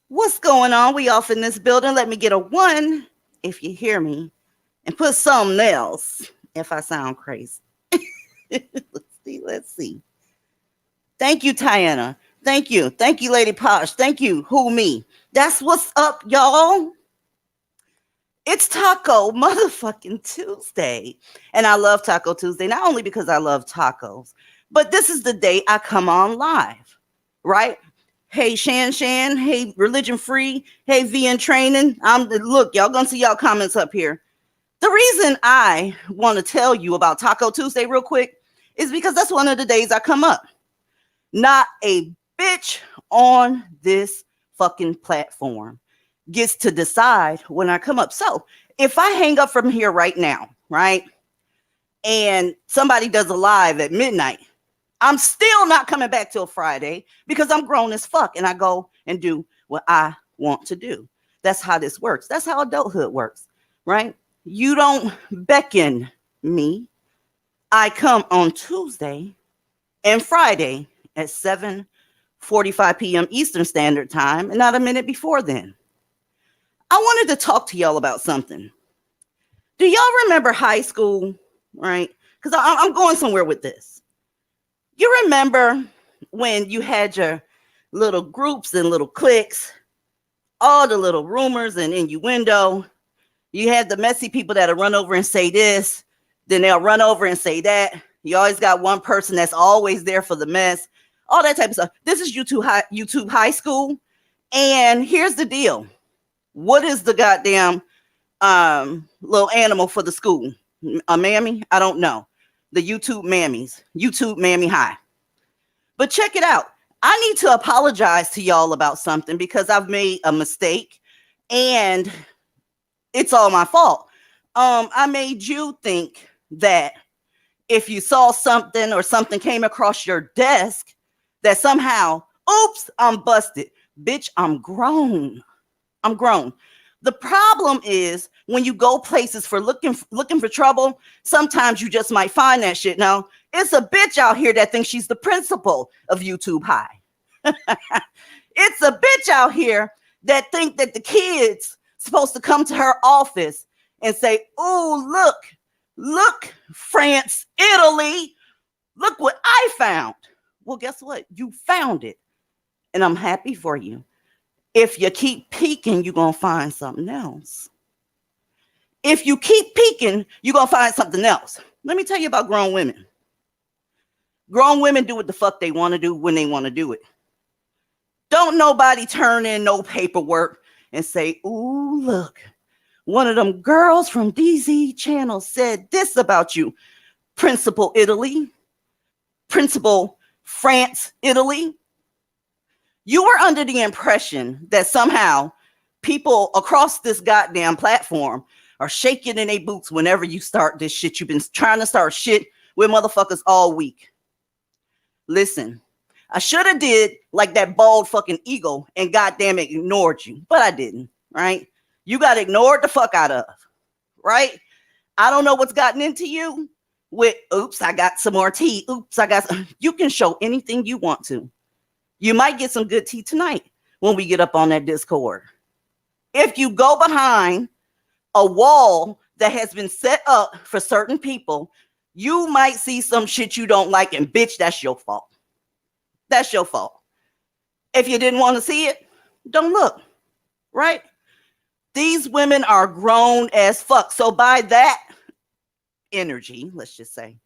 What's going on? We off in this building. Let me get a 1 if you hear me, and put something else if I sound crazy. Let's see. Thank you, Tiana. Thank you, Lady Posh. Thank you, Who Me. That's what's up, y'all. It's Taco motherfucking Tuesday, and I love Taco Tuesday not only because I love tacos, but this is the day I come on live, right? Hey, Shan. Hey, Religion Free. Hey, VN Training. Look, y'all gonna see y'all comments up here. The reason I want to tell you about Taco Tuesday real quick is because that's one of the days I come up. Not a bitch on this fucking platform gets to decide when I come up. So if I hang up from here right now, right, and somebody does a live at midnight, I'm still not coming back till Friday because I'm grown as fuck and I go and do what I want to do. That's how this works. That's how adulthood works, right? You don't beckon me. I come on Tuesday and Friday at 7:45 p.m. Eastern Standard Time and not a minute before then. I wanted to talk to y'all about something. Do y'all remember high school, right? Because I'm going somewhere with this. You remember when you had your little groups and little cliques, all the little rumors and innuendo. You had the messy people that'll run over and say this, then they'll run over and say that. You always got one person that's always there for the mess, all that type of stuff. This is YouTube high school. And here's the deal. What is the goddamn little animal for the school. A mammy? I don't know. The YouTube mammies. YouTube mammy high. But check it out. I need to apologize to y'all about something because I've made a mistake and it's all my fault. I made you think that if you saw something or something came across your desk, that somehow, oops, I'm busted. Bitch, I'm grown. I'm grown. The problem is when you go places for looking for trouble, sometimes you just might find that shit. Now, it's a bitch out here that thinks she's the principal of YouTube High. It's a bitch out here that think that the kids supposed to come to her office and say, "Oh, look, France, Italy, look what I found." Well, guess what? You found it. And I'm happy for you. If you keep peeking, you're going to find something else. If you keep peeking, you're going to find something else. Let me tell you about grown women. Grown women do what the fuck they want to do when they want to do it. Don't nobody turn in no paperwork and say, "Ooh, look, one of them girls from DZ channel said this about you, Principal Italy, Principal France, Italy." You were under the impression that somehow people across this goddamn platform are shaking in their boots whenever you start this shit. You've been trying to start shit with motherfuckers all week. Listen, I should have did like that bald fucking eagle and goddamn it ignored you, but I didn't, right? You got ignored the fuck out of, right? I don't know what's gotten into you with, oops, I got some more tea. Oops, I got some. You can show anything you want to. You might get some good tea tonight when we get up on that Discord. If you go behind a wall that has been set up for certain people, you might see some shit you don't like, and bitch, that's your fault. That's your fault. If you didn't want to see it, don't look, right? These women are grown as fuck. So by that energy, let's just say,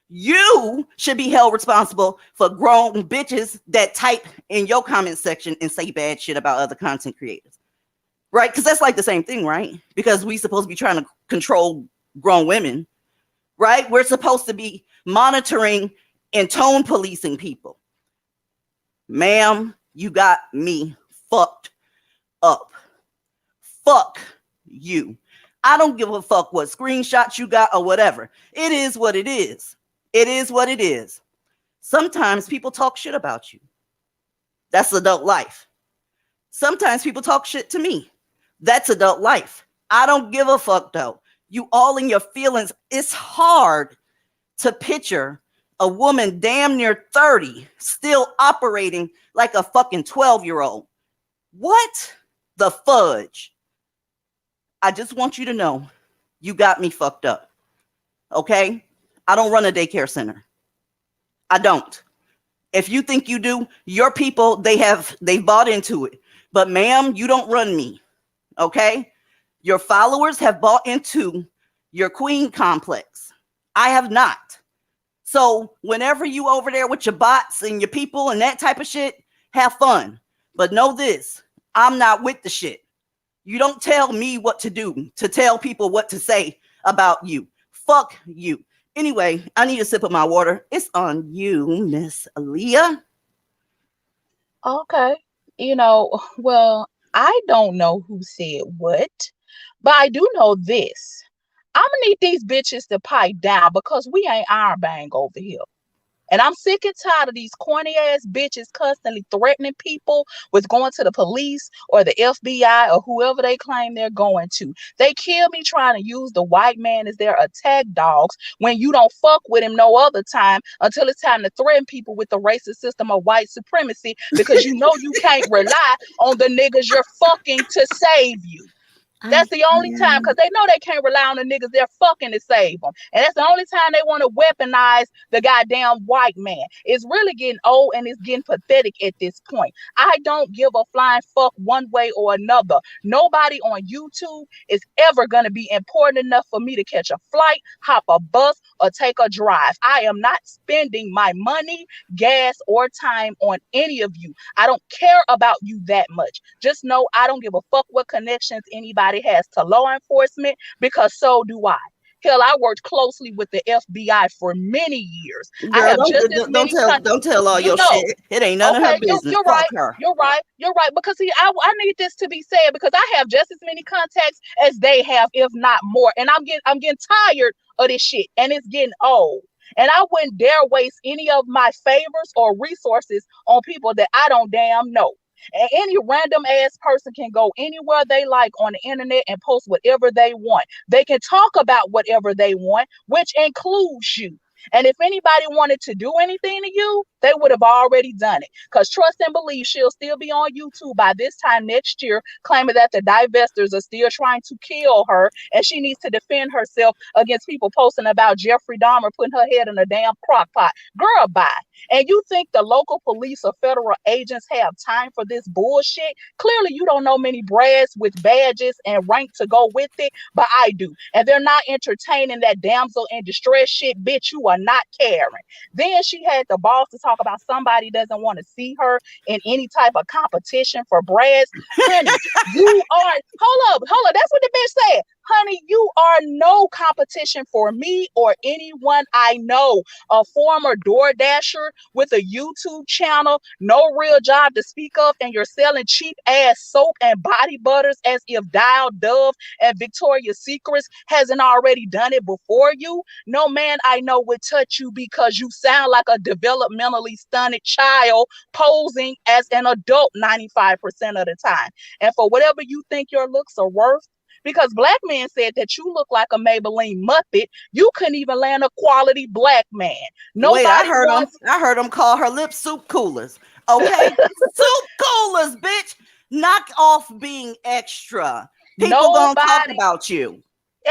you should be held responsible for grown bitches that type in your comment section and say bad shit about other content creators, right? Because that's like the same thing, right? Because we supposed to be trying to control grown women, right? We're supposed to be monitoring and tone policing people. Ma'am, you got me fucked up. Fuck you. I don't give a fuck what screenshots you got or whatever. It is what it is. It is what it is. Sometimes people talk shit about you. That's adult life. Sometimes people talk shit to me. That's adult life. I don't give a fuck though. You all in your feelings. It's hard to picture a woman damn near 30 still operating like a fucking 12-year-old. What the fudge? I just want you to know you got me fucked up. Okay? I don't run a daycare center. I don't. If you think you do, your people, they bought into it. But ma'am, you don't run me. Okay? Your followers have bought into your queen complex. I have not. So whenever you over there with your bots and your people and that type of shit, have fun. But know this, I'm not with the shit. You don't tell me what to do to tell people what to say about you. Fuck you. Anyway, I need a sip of my water. It's on you, Miss Aaliyah. Okay. Well, I don't know who said what, but I do know this. I'm gonna need these bitches to pipe down because we ain't iron bang over here. And I'm sick and tired of these corny ass bitches constantly threatening people with going to the police or the FBI or whoever they claim they're going to. They kill me trying to use the white man as their attack dogs when you don't fuck with him no other time until it's time to threaten people with the racist system of white supremacy because you know you can't rely on the niggas you're fucking to save you. That's the only time, because they know they can't rely on the niggas they're fucking to save them. And that's the only time they want to weaponize the goddamn white man. It's really getting old and it's getting pathetic at this point. I don't give a flying fuck one way or another. Nobody on YouTube is ever going to be important enough for me to catch a flight, hop a bus, or take a drive. I am not spending my money, gas, or time on any of you. I don't care about you that much. Just know I don't give a fuck what connections anybody everybody has to law enforcement, because so do I. Hell, I worked closely with the FBI for many years. I Girl, have just as many don't tell all you your know. shit. It ain't none of her Okay, business. you're Fuck right. her. You're right. You're right. Because see, I need this to be said, because I have just as many contacts as they have, if not more. And I'm getting tired of this shit, and it's getting old. And I wouldn't dare waste any of my favors or resources on people that I don't damn know. And any random ass person can go anywhere they like on the internet and post whatever they want. They can talk about whatever they want, which includes you. And if anybody wanted to do anything to you, they would have already done it. Because trust and believe, she'll still be on YouTube by this time next year, claiming that the divestors are still trying to kill her, and she needs to defend herself against people posting about Jeffrey Dahmer putting her head in a damn crock pot. Girl, bye. And you think the local police or federal agents have time for this bullshit? Clearly, you don't know many brass with badges and rank to go with it, but I do. And they're not entertaining that damsel in distress shit. Bitch, you are not caring. Then she had the balls to talk about somebody doesn't want to see her in any type of competition for brass. Honey, you are, hold up. That's what the bitch said. Honey, you are no competition for me or anyone I know. A former door dasher with a YouTube channel, no real job to speak of, and you're selling cheap ass soap and body butters as if Dial Dove and Victoria's Secrets hasn't already done it before you. No man I know would touch you because you sound like a developmentally stunted child posing as an adult 95% of the time. And for whatever you think your looks are worth, because black men said that you look like a Maybelline Muppet, you couldn't even land a quality black man. Wait, Nobody wants. I heard them call her lips soup coolers. Okay, soup coolers, bitch. Knock off being extra. People gonna talk Nobody. about you.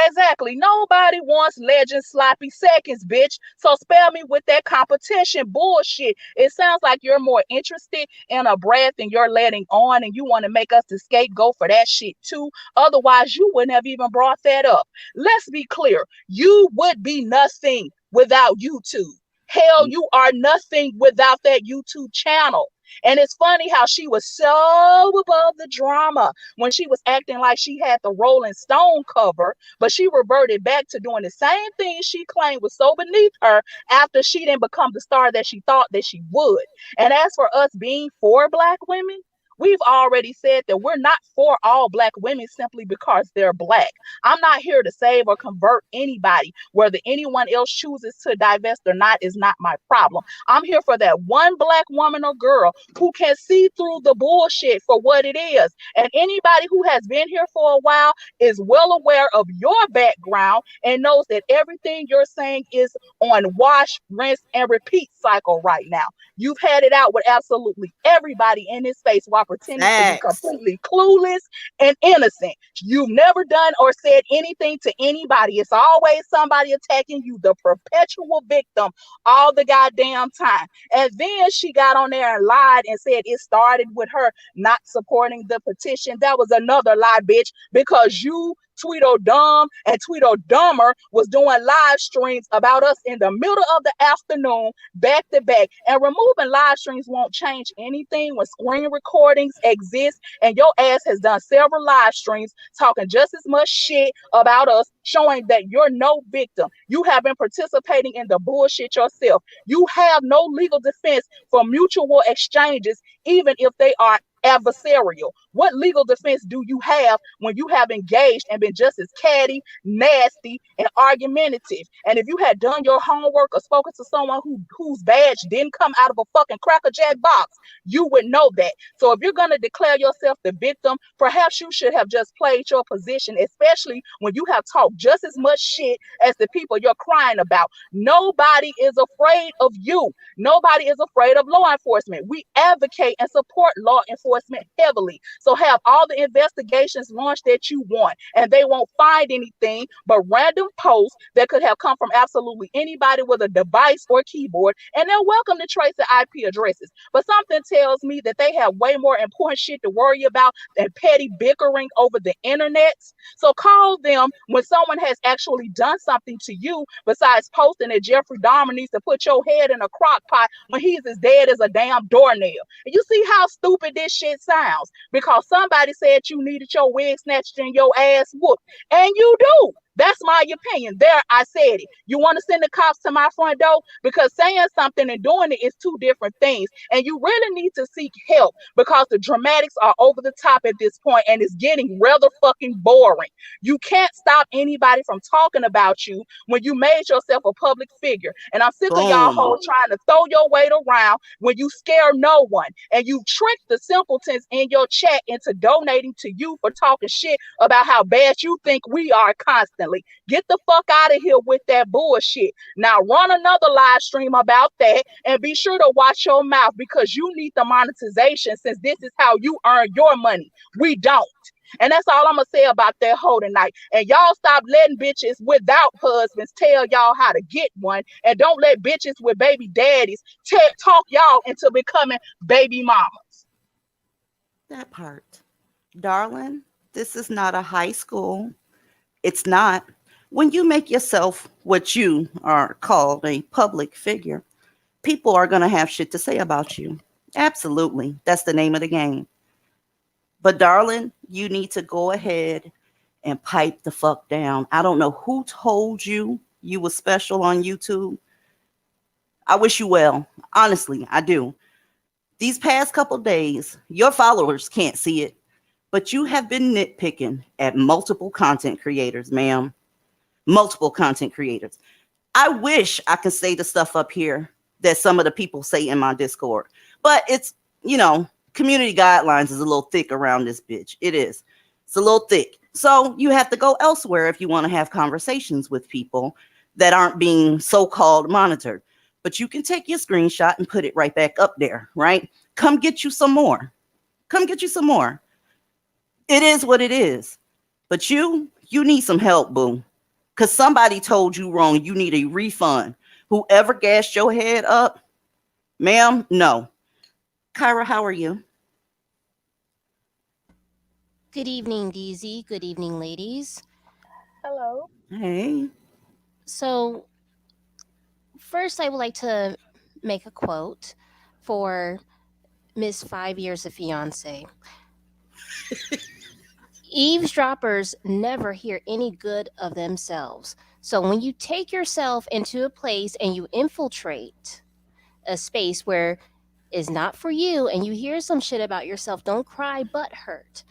Exactly. Nobody wants legend sloppy seconds, bitch. So spare me with that competition bullshit. It sounds like you're more interested in a breath than you're letting on, and you want to make us the scapegoat for that shit too. Otherwise, you wouldn't have even brought that up. Let's be clear. You would be nothing without YouTube. Hell, you are nothing without that YouTube channel. And it's funny how she was so above the drama when she was acting like she had the Rolling Stone cover, but she reverted back to doing the same thing she claimed was so beneath her after she didn't become the star that she thought that she would. And as for us being for black women, we've already said that we're not for all black women simply because they're black. I'm not here to save or convert anybody. Whether anyone else chooses to divest or not is not my problem. I'm here for that one black woman or girl who can see through the bullshit for what it is. And anybody who has been here for a while is well aware of your background and knows that everything you're saying is on wash, rinse, and repeat cycle right now. You've had it out with absolutely everybody in this space while pretending to be Facts. completely clueless and innocent. You've never done or said anything to anybody. It's always somebody attacking you, the perpetual victim, all the goddamn time. And then she got on there and lied and said it started with her not supporting the petition. That was another lie, bitch, because you, Tweedledum and Tweedledummer was doing live streams about us in the middle of the afternoon, back to back. And removing live streams won't change anything when screen recordings exist. And your ass has done several live streams talking just as much shit about us, showing that you're no victim. You have been participating in the bullshit yourself. You have no legal defense for mutual exchanges, even if they are adversarial. What legal defense do you have when you have engaged and been just as catty, nasty, and argumentative? And if you had done your homework or spoken to someone whose badge didn't come out of a fucking Cracker Jack box, you would know that. So if you're going to declare yourself the victim, perhaps you should have just played your position, especially when you have talked just as much shit as the people you're crying about. Nobody is afraid of you. Nobody is afraid of law enforcement. We advocate and support law enforcement heavily. So have all the investigations launched that you want, and they won't find anything but random posts that could have come from absolutely anybody with a device or keyboard, and they're welcome to trace the IP addresses. But something tells me that they have way more important shit to worry about than petty bickering over the internet. So call them when someone has actually done something to you besides posting that Jeffrey Dahmer needs to put your head in a crock pot when he's as dead as a damn doornail. And you see how stupid this shit sounds, because because somebody said you needed your wig snatched and your ass whooped. And you do. That's my opinion. There, I said it. You want to send the cops to my front door? Because saying something and doing it is two different things. And you really need to seek help because the dramatics are over the top at this point and it's getting rather fucking boring. You can't stop anybody from talking about you when you made yourself a public figure. And I'm sick of y'all Boom. hoes trying to throw your weight around when you scare no one. And you trick the simpletons in your chat into donating to you for talking shit about how bad you think we are constantly. Get the fuck out of here with that bullshit. Now run another live stream about that and be sure to watch your mouth because you need the monetization since this is how you earn your money. We don't. And that's all I'm gonna say about that whole tonight. And y'all stop letting bitches without husbands tell y'all how to get one, and don't let bitches with baby daddies talk y'all into becoming baby mamas. That part. Darling, this is not a high school. It's not. When you make yourself what you are called a public figure, people are going to have shit to say about you. Absolutely. That's the name of the game. But darling, you need to go ahead and pipe the fuck down. I don't know who told you you were special on YouTube. I wish you well. Honestly, I do. These past couple days, your followers can't see it, but you have been nitpicking at multiple content creators, ma'am. Multiple content creators. I wish I could say the stuff up here that some of the people say in my Discord, but it's, community guidelines is a little thick around this bitch. It is. It's a little thick. So you have to go elsewhere if you want to have conversations with people that aren't being so-called monitored. But you can take your screenshot and put it right back up there, right? Come get you some more. Come get you some more. It is what it is. But you need some help, boo. Because somebody told you wrong. You need a refund. Whoever gassed your head up, ma'am, no. Kyra, how are you? Good evening, DZ. Good evening, ladies. Hello. Hey. So, first, I would like to make a quote for Miss 5 Years of Fiance. Eavesdroppers never hear any good of themselves. So, when you take yourself into a place and you infiltrate a space where is not for you and you hear some shit about yourself, don't cry but hurt.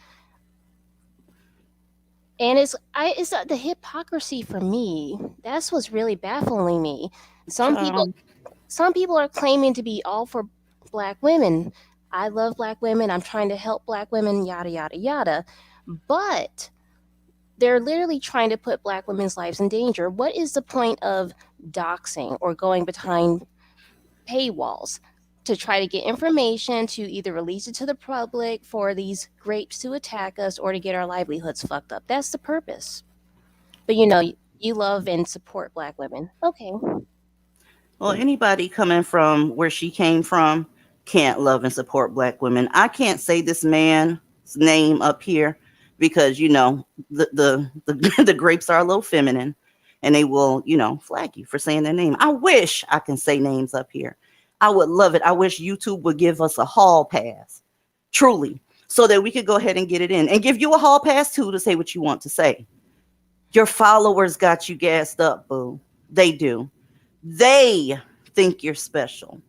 And it's the hypocrisy for me. That's what's really baffling me. Some people are claiming to be all for black women. I love black women. I'm trying to help black women, yada yada yada. But they're literally trying to put black women's lives in danger. What is the point of doxing or going behind paywalls to try to get information to either release it to the public for these grapes to attack us or to get our livelihoods fucked up? That's the purpose. But you love and support black women. Okay. Well, anybody coming from where she came from can't love and support black women. I can't say this man's name up here because, the grapes are a little feminine and they will, flag you for saying their name. I wish I can say names up here. I would love it. I wish YouTube would give us a hall pass, truly, so that we could go ahead and get it in and give you a hall pass too to say what you want to say. Your followers got you gassed up, boo. They do. They think you're special.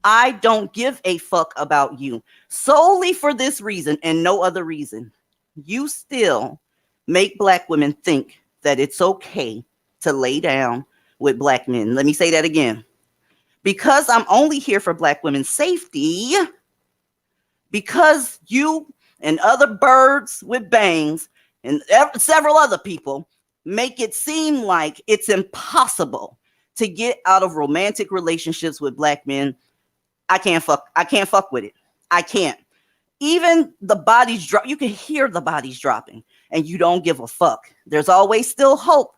I don't give a fuck about you solely for this reason and no other reason. You still make black women think that it's okay to lay down with black men. Let me say that again. Because I'm only here for black women's safety, because you and other birds with bangs and several other people make it seem like it's impossible to get out of romantic relationships with black men, I can't fuck with it. I can't. Even the bodies drop. You can hear the bodies dropping and you don't give a fuck. There's always still hope,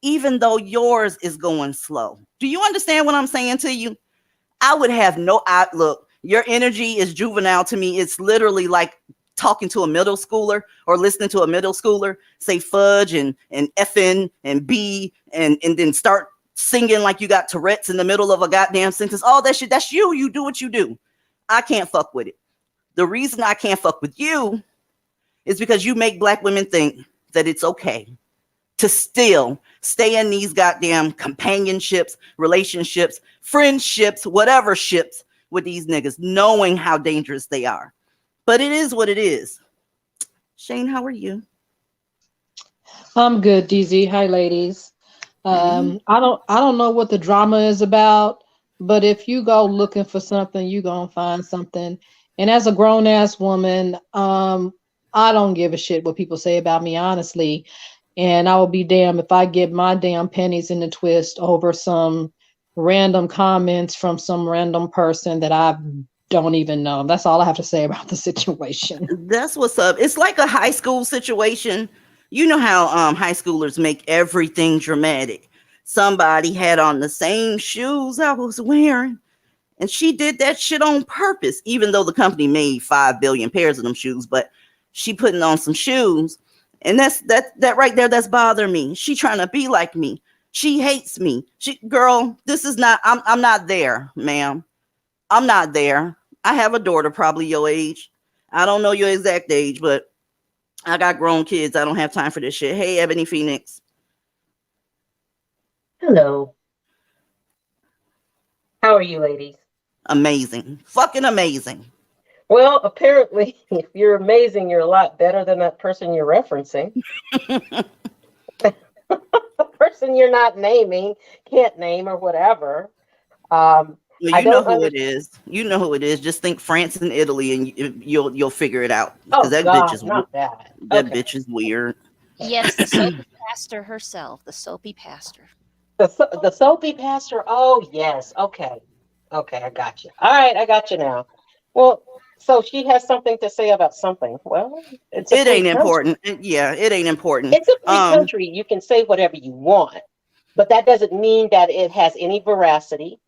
even though yours is going slow. Do you understand what I'm saying to you? I would have look, your energy is juvenile to me. It's literally like talking to a middle schooler or listening to a middle schooler say fudge and effing and b and then start singing like you got Tourette's in the middle of a goddamn sentence. All that shit, that's you. You do what you do. I can't fuck with it. The reason I can't fuck with you is because you make black women think that it's okay to still stay in these goddamn companionships, relationships, friendships, whatever ships with these niggas, knowing how dangerous they are. But it is what it is. Shane, how are you? I'm good, DZ. Hi, ladies. I don't know what the drama is about, but if you go looking for something, you gonna find something. And as a grown ass woman, I don't give a shit what people say about me, honestly. And I will be damned if I get my damn pennies in the twist over some random comments from some random person that I don't even know. That's all I have to say about the situation. That's what's up. It's like a high school situation. You know how high schoolers make everything dramatic. Somebody had on the same shoes I was wearing, and she did that shit on purpose, even though the company made 5 billion pairs of them shoes, but she putting on some shoes. And that right there, that's bothering me. She trying to be like me. She hates me. Girl, this is not, I'm not there, ma'am. I'm not there. I have a daughter probably your age. I don't know your exact age, but I got grown kids. I don't have time for this shit. Hey, Ebony Phoenix. Hello. How are you, ladies? Amazing. Fucking amazing. Well, apparently, if you're amazing, you're a lot better than that person you're referencing. The person you're not naming, can't name, or whatever. Well, I you know don't who it is. You know who it is. Just think France and Italy, and you'll figure it out. Oh Because that bitch God, is not that. that Okay. bitch is weird. Yes, the soapy pastor herself, the soapy pastor. The soapy pastor. Oh yes. Okay. Okay, I got you. All right, I got you now. Well, so she has something to say about something. Well, it's a It free ain't country. important. Yeah, it ain't important. It's a free country. You can say whatever you want, but that doesn't mean that it has any veracity.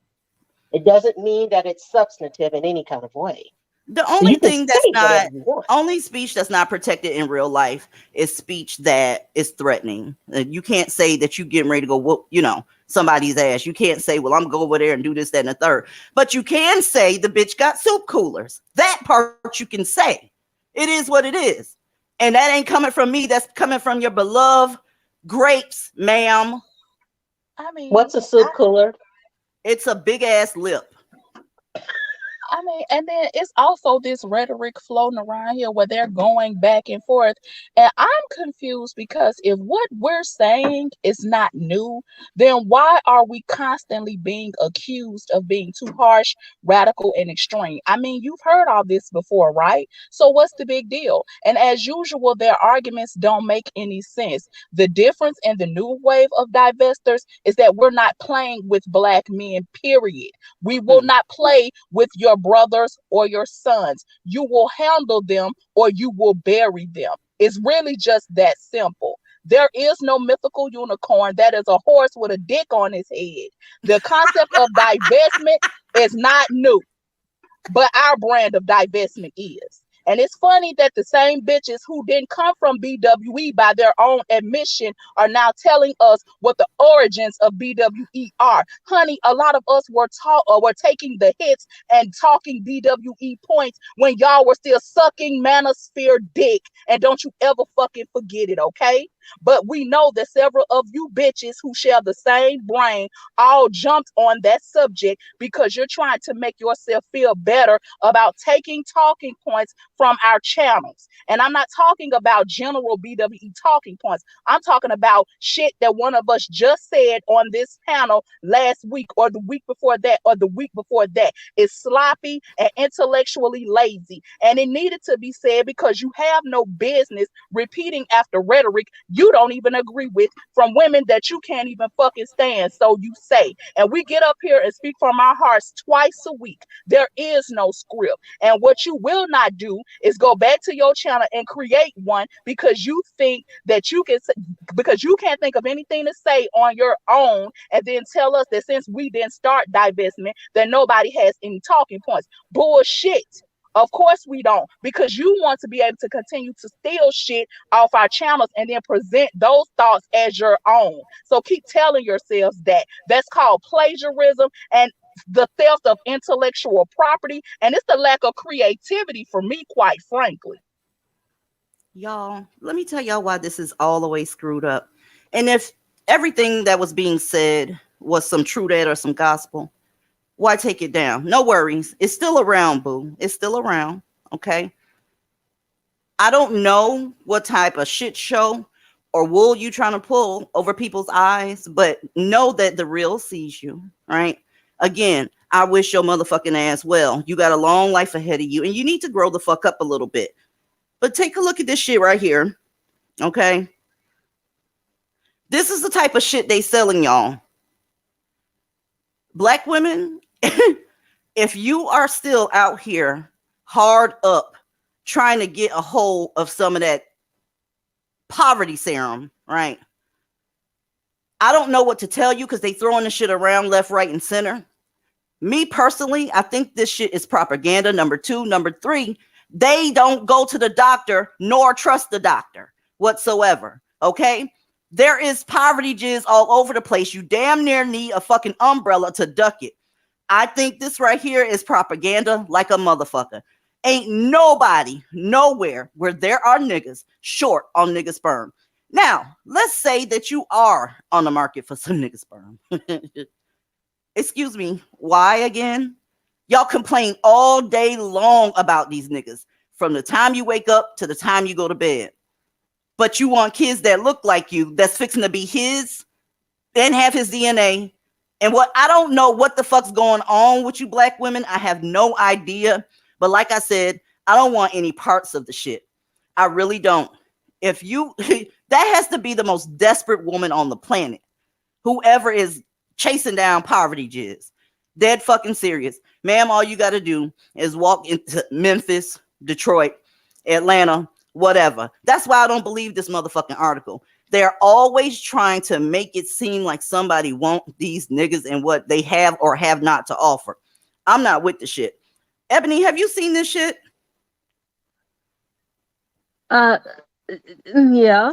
It doesn't mean that it's substantive in any kind of way. The So only you can thing that's say whatever not you want. only speech that's not protected in real life is speech that is threatening. You can't say that you getting ready to go whoop, somebody's ass. You can't say, well, I'm gonna go over there and do this, that, and the third. But you can say the bitch got soup coolers. That part you can say. It is what it is. And that ain't coming from me. That's coming from your beloved grapes, ma'am. I mean, What's a soup cooler? It's a big ass lip. And then it's also this rhetoric floating around here where they're going back and forth. And I'm confused because if what we're saying is not new, then why are we constantly being accused of being too harsh, radical, and extreme? I mean, you've heard all this before, right? So what's the big deal? And as usual, their arguments don't make any sense. The difference in the new wave of divestors is that we're not playing with black men, period. We will not play with your brothers or your sons. You will handle them or you will bury them. It's really just that simple. There is no mythical unicorn that is a horse with a dick on his head. The concept of divestment is not new, but our brand of divestment is. And it's funny that the same bitches who didn't come from BWE by their own admission are now telling us what the origins of BWE are. Honey, a lot of us were taught or were taking the hits and talking BWE points when y'all were still sucking manosphere dick. And don't you ever fucking forget it, okay? But we know that several of you bitches who share the same brain all jumped on that subject because you're trying to make yourself feel better about taking talking points from our channels. And I'm not talking about general BWE talking points. I'm talking about shit that one of us just said on this panel last week or the week before that or the week before that. It's sloppy and intellectually lazy. And it needed to be said because you have no business repeating after rhetoric you don't even agree with from women that you can't even fucking stand. So you say, and we get up here and speak from our hearts twice a week. There is no script. And what you will not do is go back to your channel and create one because you think that you can, because you can't think of anything to say on your own and then tell us that since we didn't start divestment, that nobody has any talking points. Bullshit. Of course we don't, because you want to be able to continue to steal shit off our channels and then present those thoughts as your own. So keep telling yourselves that. That's called plagiarism and the theft of intellectual property. And it's the lack of creativity for me, quite frankly. Y'all, let me tell y'all why this is all the way screwed up. And if everything that was being said was some true that or some gospel, why take it down? No worries. It's still around, boo. It's still around. Okay. I don't know what type of shit show or wool you trying to pull over people's eyes, but know that the real sees you, right? Again, I wish your motherfucking ass well. You got a long life ahead of you and you need to grow the fuck up a little bit. But take a look at this shit right here. Okay. This is the type of shit they selling y'all. Black women, if you are still out here hard up trying to get a hold of some of that poverty serum, right? I don't know what to tell you because they throwing the shit around left, right, and center. Me personally, I think this shit is propaganda. Number two. Number three, they don't go to the doctor nor trust the doctor whatsoever. Okay? There is poverty jizz all over the place. You damn near need a fucking umbrella to duck it. I think this right here is propaganda like a motherfucker. Ain't nobody nowhere where there are niggas short on nigga sperm. Now, let's say that you are on the market for some nigga sperm. Excuse me, why again? Y'all complain all day long about these niggas from the time you wake up to the time you go to bed. But you want kids that look like you, that's fixing to be his and have his DNA. And what I don't know what the fuck's going on with you black women. I have no idea. But like I said, I don't want any parts of the shit. I really don't. If you, that has to be the most desperate woman on the planet. Whoever is chasing down poverty jizz. Dead fucking serious. Ma'am, all you got to do is walk into Memphis, Detroit, Atlanta, whatever. That's why I don't believe this motherfucking article. They're always trying to make it seem like somebody want these niggas and what they have or have not to offer. I'm not with the shit. Ebony, have you seen this shit? Yeah.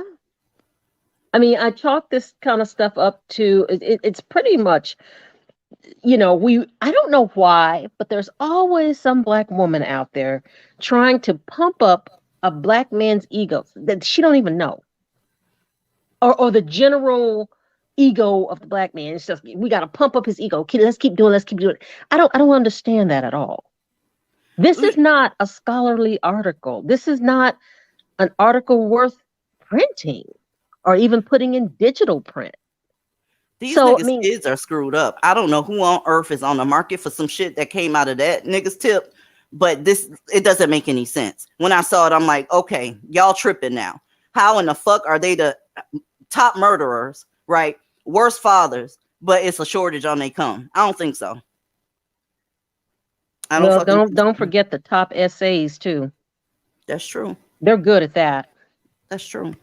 I mean, I chalk this kind of stuff up to it's pretty much, I don't know why, but there's always some black woman out there trying to pump up a black man's ego that she don't even know. Or the general ego of the black man. It's just we got to pump up his ego. Let's keep doing. I don't understand that at all. This is not a scholarly article. This is not an article worth printing or even putting in digital print. These niggas' kids are screwed up. I don't know who on earth is on the market for some shit that came out of that nigga's tip, but it doesn't make any sense. When I saw it, I'm like, okay, y'all tripping now. How in the fuck are they the top murderers, right? Worst fathers, but it's a shortage on they come. I don't think so. Don't forget the top essays too. That's true. They're good at that. That's true.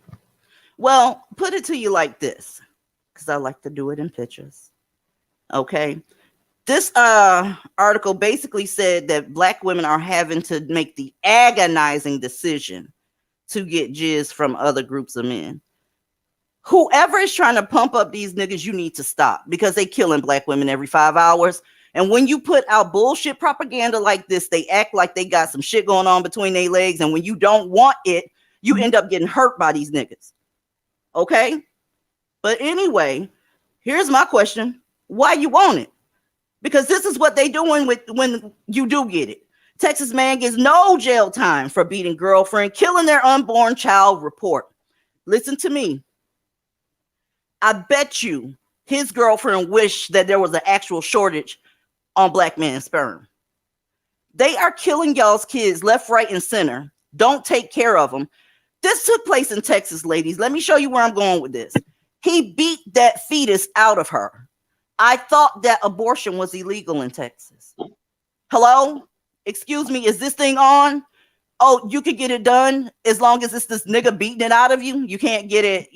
Well, put it to you like this, because I like to do it in pictures. Okay. This article basically said that black women are having to make the agonizing decision to get jizz from other groups of men. Whoever is trying to pump up these niggas, you need to stop because they killing black women every 5 hours. And when you put out bullshit propaganda like this, they act like they got some shit going on between their legs. And when you don't want it, you end up getting hurt by these niggas. Okay? But anyway, here's my question. Why you want it? Because this is what they doing when you do get it. Texas man gets no jail time for beating girlfriend, killing their unborn child report. Listen to me. I bet you his girlfriend wished that there was an actual shortage on black men's sperm. They are killing y'all's kids left, right, and center. Don't take care of them. This took place in Texas, ladies. Let me show you where I'm going with this. He beat that fetus out of her. I thought that abortion was illegal in Texas. Hello? Excuse me, is this thing on? Oh, you could get it done as long as it's this nigga beating it out of you. You can't get it,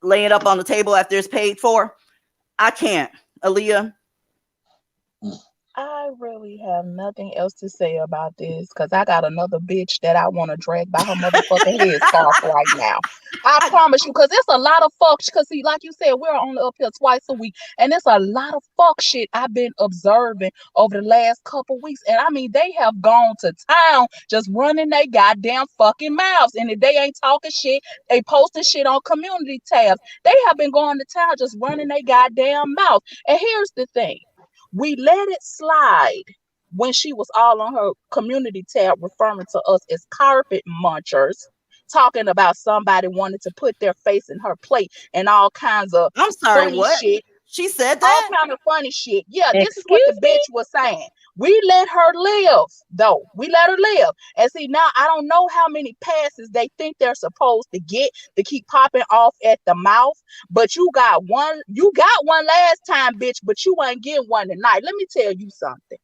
laying up on the table after it's paid for. I can't. Aaliyah? I I really have nothing else to say about this because I got another bitch that I want to drag by her motherfucking headscarf right now. I promise you, because it's a lot of fuck. Because see, like you said, we're only up here twice a week, and it's a lot of fuck shit I've been observing over the last couple weeks. And I mean, they have gone to town just running their goddamn fucking mouths. And if they ain't talking shit, they posting shit on community tabs. They have been going to town just running their goddamn mouth. And here's the thing. We let it slide when she was all on her community tab referring to us as carpet munchers, talking about somebody wanted to put their face in her plate and all kinds of I'm sorry, funny what? shit. She said All that? kind of funny shit. Yeah, this is what the Excuse me? bitch was saying. We let her live, though. We let her live. And see, now I don't know how many passes they think they're supposed to get to keep popping off at the mouth. But you got one last time, bitch, but you ain't getting one tonight. Let me tell you something.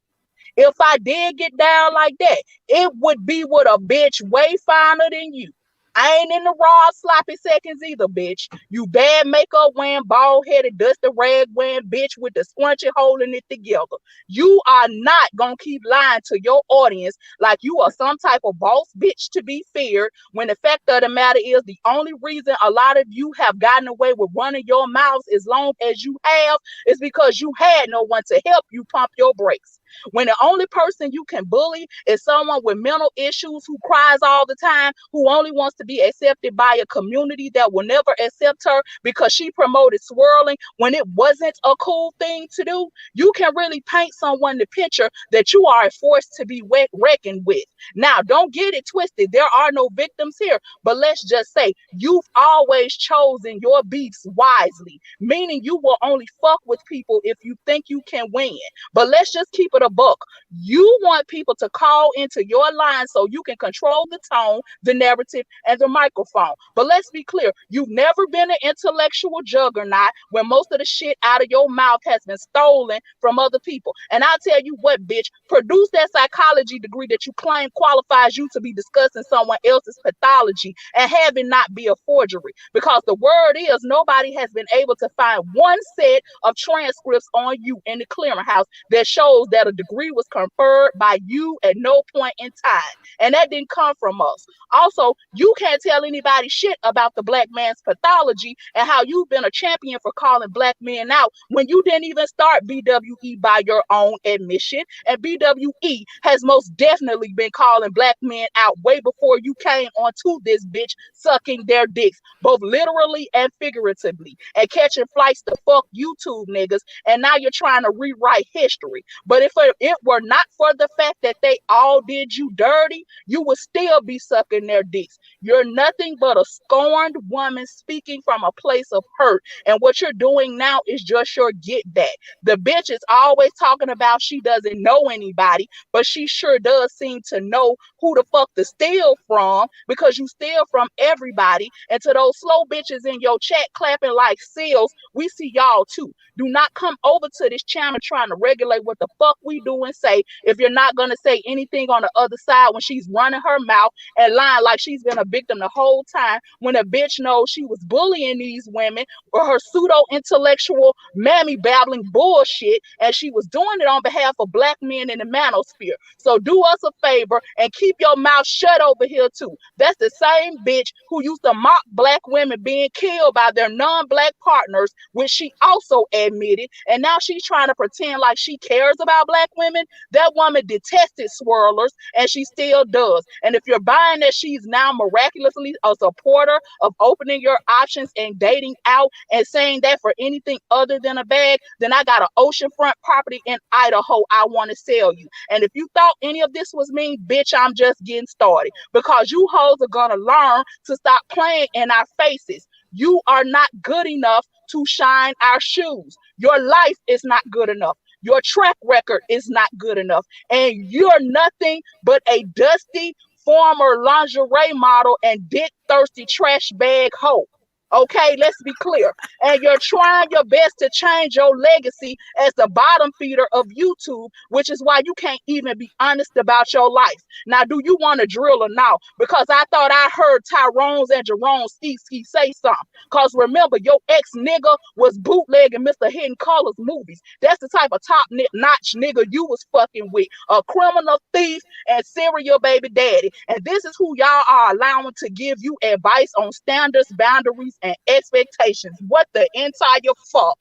If I did get down like that, it would be with a bitch way finer than you. I ain't in the raw sloppy seconds either, bitch. You bad makeup wearing, bald headed, dusty rag wearing bitch with the scrunchie holding it together. You are not gonna keep lying to your audience like you are some type of boss bitch to be feared, when the fact of the matter is the only reason a lot of you have gotten away with running your mouths as long as you have is because you had no one to help you pump your brakes. When the only person you can bully is someone with mental issues who cries all the time, who only wants to be accepted by a community that will never accept her because she promoted swirling when it wasn't a cool thing to do, you can really paint someone the picture that you are a force to be reckoned with. Now, don't get it twisted. There are no victims here, but let's just say you've always chosen your beefs wisely, meaning you will only fuck with people if you think you can win. But let's just keep it a buck. You want people to call into your line so you can control the tone, the narrative, and the microphone. But let's be clear, you've never been an intellectual juggernaut where most of the shit out of your mouth has been stolen from other people. And I'll tell you what, bitch, produce that psychology degree that you claim qualifies you to be discussing someone else's pathology and have it not be a forgery. Because the word is nobody has been able to find one set of transcripts on you in the clearinghouse that shows that a degree was conferred by you at no point in time. And that didn't come from us. Also, you can't tell anybody shit about the black man's pathology and how you've been a champion for calling black men out when you didn't even start BWE by your own admission. And BWE has most definitely been calling black men out way before you came onto this bitch sucking their dicks, both literally and figuratively, and catching flights to fuck YouTube niggas. And now you're trying to rewrite history. But if it were not for the fact that they all did you dirty, you would still be sucking their dicks. You're nothing but a scorned woman speaking from a place of hurt. And what you're doing now is just your get back. The bitch is always talking about she doesn't know anybody, but she sure does seem to know who the fuck to steal from, because you steal from everybody. And to those slow bitches in your chat clapping like seals, we see y'all too. Do not come over to this channel trying to regulate what the fuck we do and say if you're not going to say anything on the other side when she's running her mouth and lying like she's been a victim the whole time, when a bitch knows she was bullying these women for her pseudo-intellectual mammy babbling bullshit, and she was doing it on behalf of black men in the manosphere. So do us a favor and keep your mouth shut over here too. That's the same bitch who used to mock black women being killed by their non-black partners, which she also admitted, and now she's trying to pretend like she cares about black women. That woman detested swirlers, and she still does. And if you're buying that she's now miraculously a supporter of opening your options and dating out and saying that for anything other than a bag, then I got an oceanfront property in Idaho I want to sell you. And if you thought any of this was me, bitch, I'm just getting started, because you hoes are gonna learn to stop playing in our faces. You are not good enough to shine our shoes. Your life is not good enough. Your track record is not good enough. And you're nothing but a dusty former lingerie model and dick thirsty trash bag hoe. Okay, let's be clear. And you're trying your best to change your legacy as the bottom feeder of YouTube, which is why you can't even be honest about your life. Now, do you want to drill or now? Because I thought I heard Tyrone's and Jerome Ski say something. Because remember, your ex nigga was bootlegging Mr. Hidden Colors movies. That's the type of top notch nigga you was fucking with. A criminal thief and serial baby daddy. And this is who y'all are allowing to give you advice on standards, boundaries, and expectations. What the entire fuck?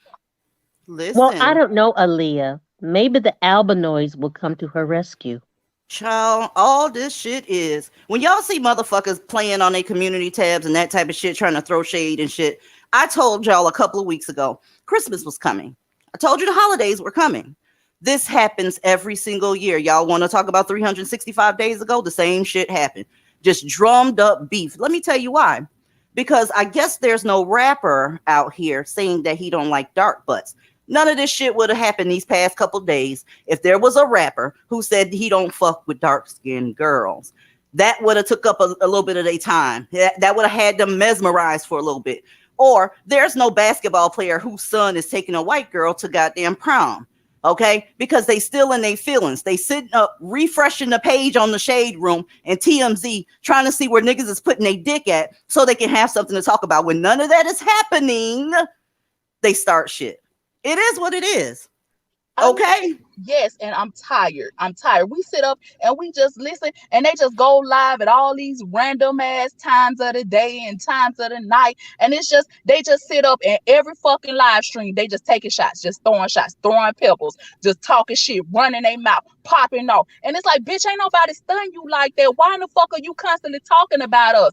Well, I Listen, don't know, Aaliyah. Maybe the albinoids will come to her rescue. child, all this shit is when y'all see motherfuckers playing on their community tabs and that type of shit, trying to throw shade and shit. I told y'all a couple of weeks ago, Christmas was coming. I told you the holidays were coming. This happens every single year. Y'all want to talk about 365 days ago? The same shit happened. Just drummed up beef. Let me tell you why. Because I guess there's no rapper out here saying that he don't like dark butts. None of this shit would have happened these past couple days if there was a rapper who said he don't fuck with dark-skinned girls. That would have took up a little bit of their time. That would have had them mesmerized for a little bit. Or there's no basketball player whose son is taking a white girl to goddamn prom. Okay, because they still in their feelings. They sitting up refreshing the page on the Shade Room and TMZ, trying to see where niggas is putting their dick at so they can have something to talk about. When none of that is happening, they start shit. It is what it is. Okay. Yes, and I'm tired. I'm tired. We sit up and we just listen, and they just go live at all these random ass times of the day and times of the night. And it's just, they just sit up and every fucking live stream, they just taking shots, just throwing shots, throwing pebbles, just talking shit, running their mouth, popping off. And it's like, bitch, ain't nobody stun you like that. Why in the fuck are you constantly talking about us?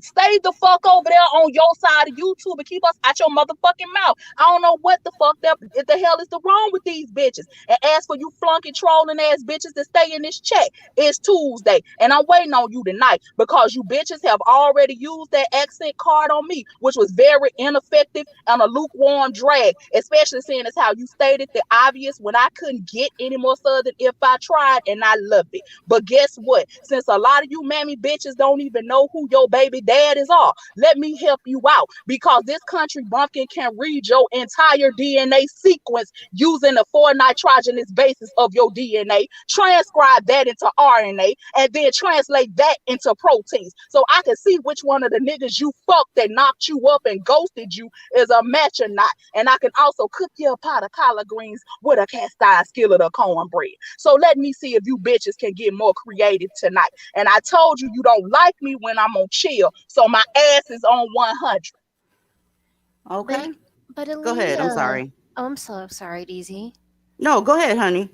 Stay the fuck over there on your side of YouTube and keep us out your motherfucking mouth. I don't know what the fuck the hell is the wrong with these bitches. And as for you flunky trolling ass bitches that stay in this chat, it's Tuesday and I'm waiting on you tonight because you bitches have already used that accent card on me, which was very ineffective and a lukewarm drag, especially seeing as how you stated the obvious when I couldn't get any more southern if I tried, and I loved it. But guess what? Since a lot of you mammy bitches don't even know who your baby daddies are, let me help you out because this country bumpkin can read your entire DNA sequence using the 4-nitrogenous basis of your DNA, transcribe that into RNA, and then translate that into proteins. So I can see which one of the niggas you fucked that knocked you up and ghosted you is a match or not. And I can also cook you a pot of collard greens with a cast iron skillet of cornbread. So let me see if you bitches can get more creative tonight. And I told you you don't like me when I'm on chill, so my ass is on 100. Okay. But Go ahead. I'm Aaliyah, sorry. I'm so sorry, DZ. No, go ahead, honey.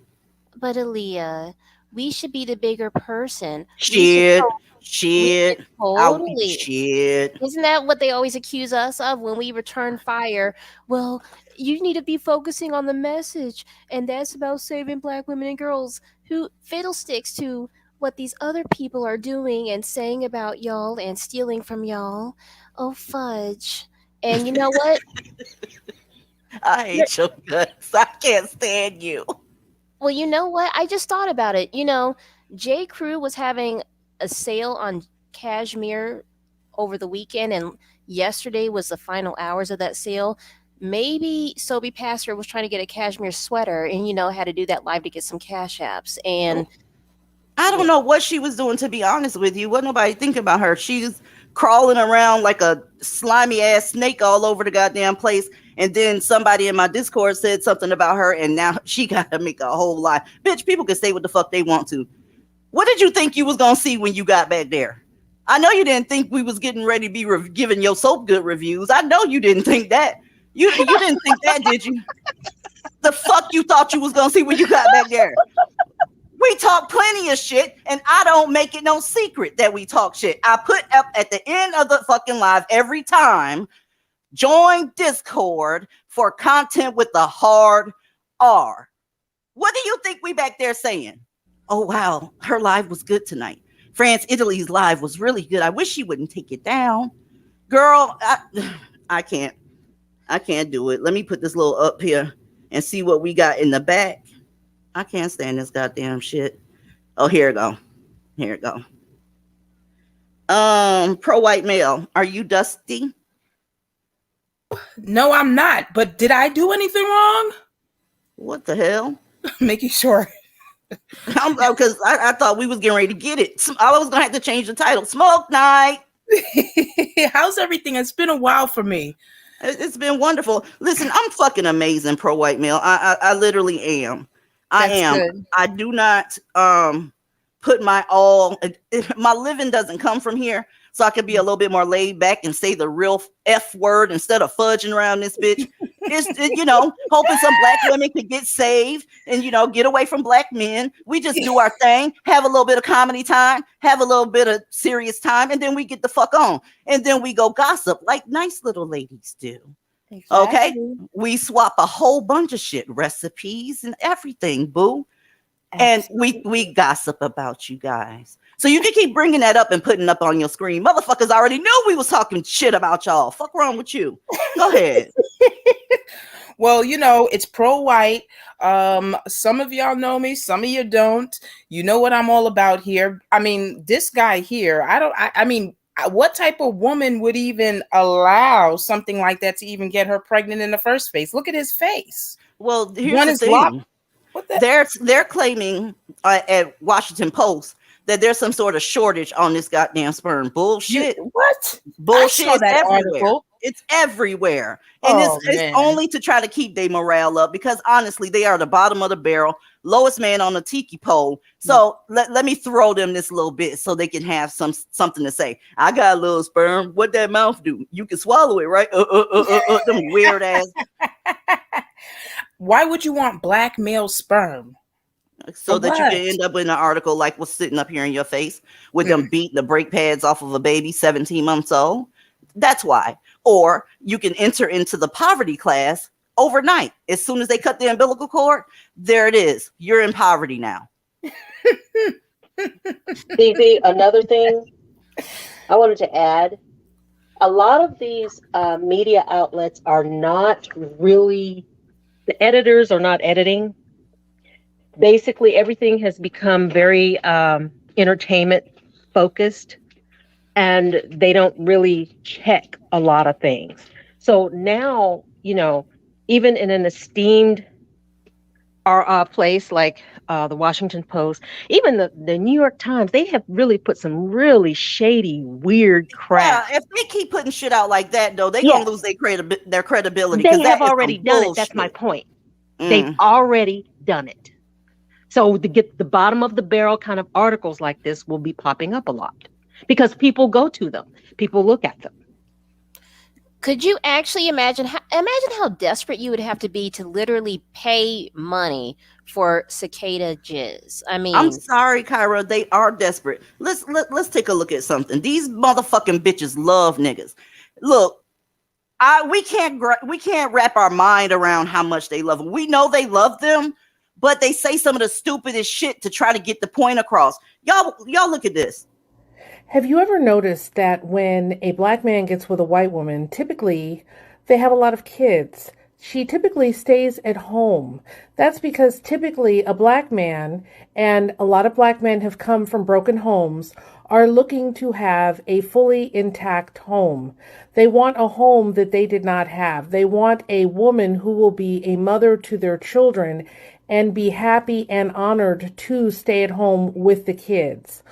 But Aaliyah, we should be the bigger person. Shit. We Shit. should I'll be totally. shit. Isn't that what they always accuse us of when we return fire? Well, you need to be focusing on the message, and that's about saving black women and girls. Who fiddlesticks to what these other people are doing and saying about y'all and stealing from y'all? Oh, fudge. And you know what? I hate your guts. I can't stand you. Well, you know what? I just thought about it. J. Crew was having a sale on cashmere over the weekend, and yesterday was the final hours of that sale. Maybe Sobe Pastor was trying to get a cashmere sweater and, had to do that live to get some cash apps. And I don't know what she was doing, to be honest with you. Wasn't nobody thinking about her. She's crawling around like a slimy ass snake all over the goddamn place. And then somebody in my Discord said something about her, and now she got to make a whole lot. Bitch, people can say what the fuck they want to. What did you think you was going to see when you got back there? I know you didn't think we was getting ready to be giving your soap good reviews. I know you didn't think that. You didn't think that, did you? The fuck you thought you was going to see when you got back there? We talk plenty of shit, and I don't make it no secret that we talk shit. I put up at the end of the fucking live every time, join Discord for content with the hard R. What do you think we back there saying? Oh, wow, her live was good tonight. France, Italy's live was really good. I wish she wouldn't take it down. Girl, I can't do it. Let me put this little up here and see what we got in the back. I can't stand this goddamn shit. Oh, here it go. Here it go. Pro white male. Are you dusty? No, I'm not. But did I do anything wrong? What the hell? Making sure. Because I thought we was getting ready to get it. I was gonna have to change the title. Smoke night. How's everything? It's been a while for me. It's been wonderful. Listen, I'm fucking amazing, pro white male. I literally am. I That's am. good. I do not put my all. My living doesn't come from here, so I could be a little bit more laid back and say the real F word instead of fudging around this bitch. Hoping some black women could get saved and, get away from black men. We just do our thing, have a little bit of comedy time, have a little bit of serious time, and then we get the fuck on. And then we go gossip like nice little ladies do. Exactly. Okay? We swap a whole bunch of shit, recipes and everything, boo. Absolutely. And we gossip about you guys. So you can keep bringing that up and putting up on your screen. Motherfuckers already knew we was talking shit about y'all. Fuck wrong with you. Go ahead. Well, it's pro-white. Some of y'all know me, some of you don't. You know what I'm all about here. I mean, this guy here, I mean, what type of woman would even allow something like that to even get her pregnant in the first place? Look at his face. Well, here's One the is thing. What the? They're claiming at Washington Post that there's some sort of shortage on this goddamn sperm. Bullshit. What? Bullshit. I saw that everywhere. article. It's everywhere. And it's only to try to keep their morale up, because honestly, they are the bottom of the barrel, lowest man on the tiki pole. So let me throw them this little bit so they can have something to say. I got a little sperm. What that mouth do? You can swallow it, right? Them weird ass. Why would you want black male sperm? So that you can end up in an article like what's sitting up here in your face with them beating the brake pads off of a baby 17 months old. That's why. Or you can enter into the poverty class overnight. As soon as they cut the umbilical cord, there it is. You're in poverty now. DZ, another thing I wanted to add, a lot of these media outlets are not really, the editors are not editing. Basically, everything has become very entertainment focused, and they don't really check a lot of things. So now, even in an esteemed place like the Washington Post, even the New York Times, they have really put some really shady, weird crap. Yeah, if they keep putting shit out like that, though, they're going to lose their credibility. They have already done it. That's my point. They've already done it. So to get the bottom of the barrel kind of articles like this will be popping up a lot because people go to them. People look at them. Could you actually imagine how desperate you would have to be to literally pay money for cicada jizz? I mean, I'm sorry, Kyra, they are desperate. Let's take a look at something. These motherfucking bitches love niggas. Look, we can't wrap our mind around how much they love them. We know they love them, but they say some of the stupidest shit to try to get the point across. Y'all look at this. Have you ever noticed that when a black man gets with a white woman, typically they have a lot of kids? She typically stays at home. That's because typically a black man, and a lot of black men have come from broken homes, are looking to have a fully intact home. They want a home that they did not have. They want a woman who will be a mother to their children and be happy and honored to stay at home with the kids.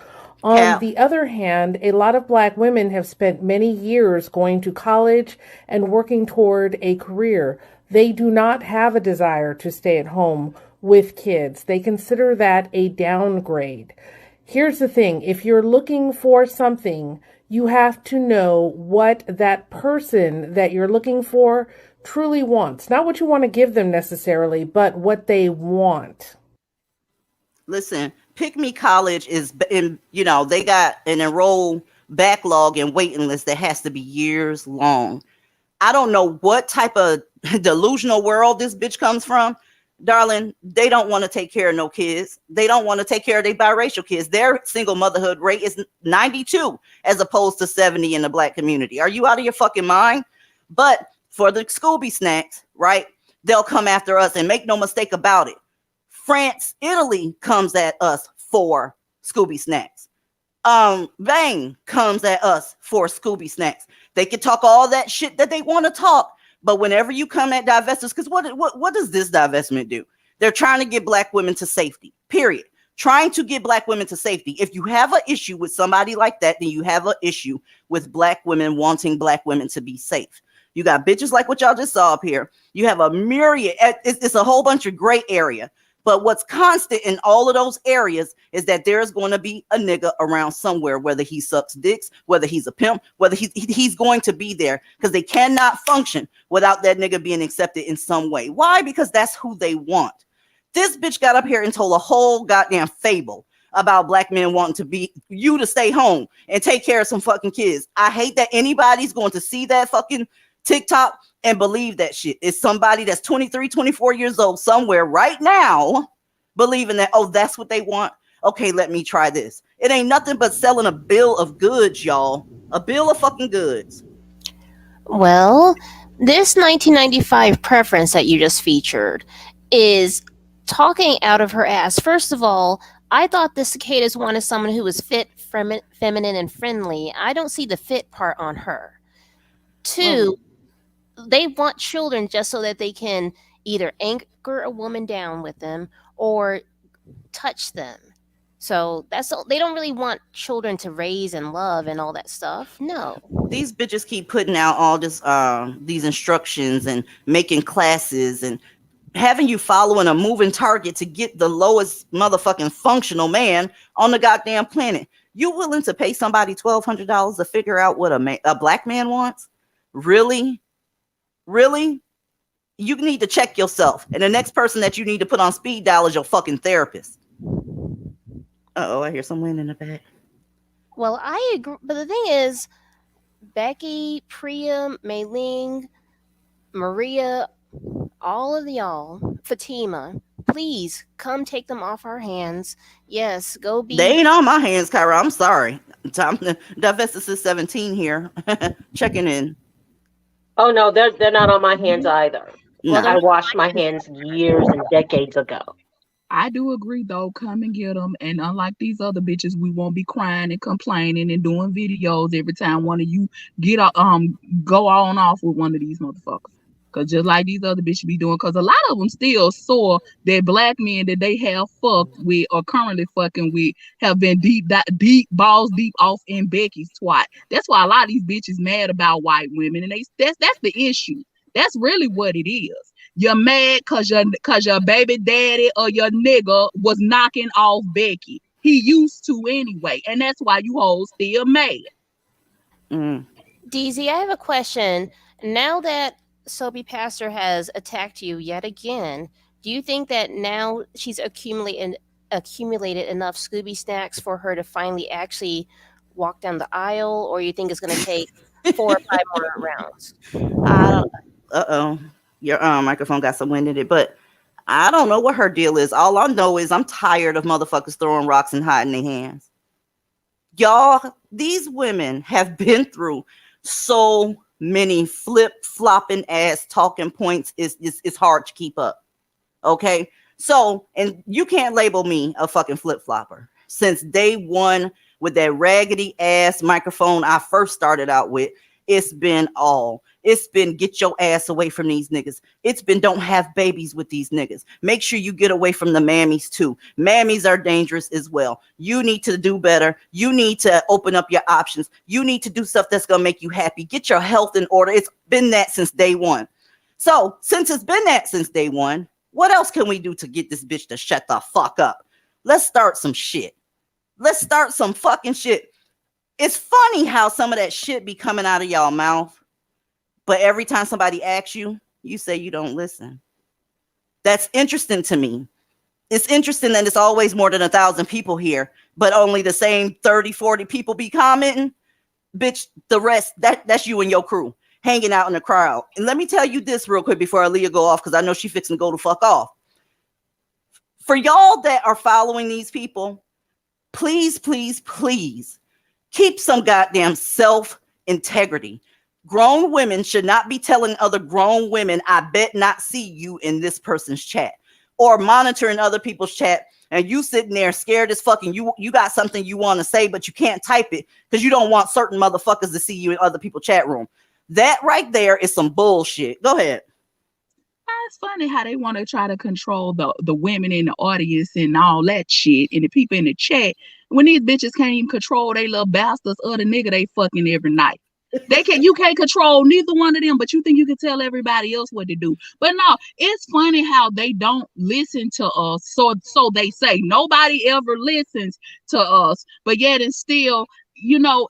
On the other hand, a lot of black women have spent many years going to college and working toward a career. They do not have a desire to stay at home with kids. They consider that a downgrade. Here's the thing. If you're looking for something, you have to know what that person that you're looking for truly wants. Not what you want to give them necessarily, but what they want. Listen, Pick Me College is in, they got an enrolled backlog and waiting list that has to be years long. I don't know what type of delusional world this bitch comes from. Darling, they don't want to take care of no kids. They don't want to take care of their biracial kids. Their single motherhood rate is 92 as opposed to 70 in the black community. Are you out of your fucking mind? But for the Scooby snacks, right? They'll come after us, and make no mistake about it. France, Italy comes at us for Scooby snacks. Vane comes at us for Scooby snacks. They can talk all that shit that they want to talk, But whenever you come at divestors, because what does this divestment do? They're trying to get black women to safety, period. Trying to get black women to safety. If you have an issue with somebody like that, then you have an issue with black women wanting black women to be safe. You got bitches like what y'all just saw up here. You have a myriad. It's a whole bunch of gray area. But what's constant in all of those areas is that there's going to be a nigga around somewhere, whether he sucks dicks, whether he's a pimp, whether he's going to be there, because they cannot function without that nigga being accepted in some way. Why? Because that's who they want. This bitch got up here and told a whole goddamn fable about black men wanting to be you to stay home and take care of some fucking kids. I hate that anybody's going to see that fucking TikTok and believe that shit. It's somebody that's 23, 24 years old somewhere right now believing that, oh, that's what they want. Okay, let me try this. It ain't nothing but selling a bill of goods, y'all. A bill of fucking goods. Well, this 1995 preference that you just featured is talking out of her ass. First of all, I thought the cicadas wanted someone who was fit, feminine, and friendly. I don't see the fit part on her. Two, they want children just so that they can either anchor a woman down with them or touch them. So that's all. They don't really want children to raise and love and all that stuff. No. These bitches keep putting out all this these instructions and making classes and having you following a moving target to get the lowest motherfucking functional man on the goddamn planet. You willing to pay somebody $1,200 to figure out what a black man wants? Really? Really? You need to check yourself. And the next person that you need to put on speed dial is your fucking therapist. Uh-oh, I hear someone in the back. Well, I agree. But the thing is, Becky, Priya, Mei Ling, Maria, all of y'all, Fatima, please come take them off our hands. Yes, go be. They ain't on my hands, Kyra. I'm sorry. Time to Divestment 17 here. Checking in. Oh no, they're not on my hands either. No. I washed my hands years and decades ago. I do agree though. Come and get them. And unlike these other bitches, we won't be crying and complaining and doing videos every time one of you go on off with one of these motherfuckers. Cause just like these other bitches be doing, cause a lot of them still saw that black men that they have fucked with or currently fucking with have been deep balls deep off in Becky's twat. That's why a lot of these bitches mad about white women, and that's the issue. That's really what it is. You're mad cause your baby daddy or your nigga was knocking off Becky. He used to anyway, and that's why you hoes still mad. DZ, I have a question. Now that Soapy Pastor has attacked you yet again, do you think that now she's accumulated enough Scooby snacks for her to finally actually walk down the aisle, or you think it's going to take 4 or 5 more rounds? Uh-oh. Your microphone got some wind in it, but I don't know what her deal is. All I know is I'm tired of motherfuckers throwing rocks and hiding their hands. Y'all, these women have been through so many flip-flopping ass talking points. It's hard to keep up. Okay? So, and you can't label me a fucking flip-flopper. Since day one with that raggedy ass microphone I first started out with, it's been get your ass away from these niggas. It's been don't have babies with these niggas. Make sure you get away from the mammies too. Mammies are dangerous as well. You need to do better. You need to open up your options. You need to do stuff that's going to make you happy. Get your health in order. It's been that since day one. So since it's been that since day one, what else can we do to get this bitch to shut the fuck up? Let's start some shit. Let's start some fucking shit. It's funny how some of that shit be coming out of y'all mouth, but every time somebody asks you, you say you don't listen. That's interesting to me. It's interesting that it's always more than 1,000 people here, but only the same 30, 40 people be commenting. Bitch, the rest, that's you and your crew hanging out in the crowd. And let me tell you this real quick before Aaliyah go off, because I know she fixing to go the fuck off. For y'all that are following these people, please, please, please keep some goddamn self-integrity. Grown women should not be telling other grown women, I bet not see you in this person's chat, or monitoring other people's chat, and you sitting there scared as fucking you got something you want to say, but you can't type it because you don't want certain motherfuckers to see you in other people's chat room. That right there is some bullshit. Go ahead. It's funny how they want to try to control the women in the audience and all that shit and the people in the chat when these bitches can't even control they little bastards or the nigga they fucking every night. You can't control neither one of them, but you think you can tell everybody else what to do. But no, it's funny how they don't listen to us. So they say nobody ever listens to us, but yet and still, you know,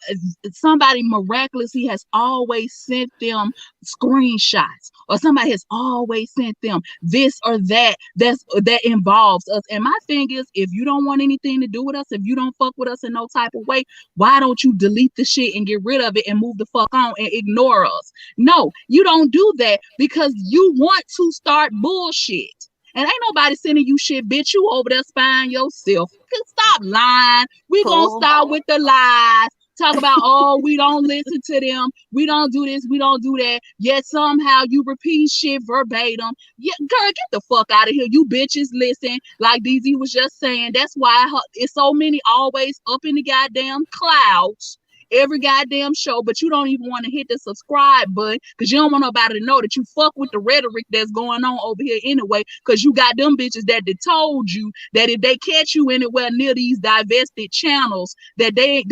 somebody miraculously has always sent them screenshots, or somebody has always sent them this or that that involves us. And my thing is, if you don't want anything to do with us, if you don't fuck with us in no type of way, why don't you delete the shit and get rid of it and move the fuck on and ignore us? No, you don't do that because you want to start bullshit. And ain't nobody sending you shit, bitch. You over there spying yourself. Stop lying. We gonna start with the lies. Talk about, oh, we don't listen to them. We don't do this. We don't do that. Yet somehow you repeat shit verbatim. Yeah, girl, get the fuck out of here. You bitches listen. Like DZ was just saying. That's why it's so many always up in the goddamn clouds. Every goddamn show, but you don't even want to hit the subscribe button because you don't want nobody to know that you fuck with the rhetoric that's going on over here anyway, because you got them bitches that they told you that if they catch you anywhere near these divested channels, that they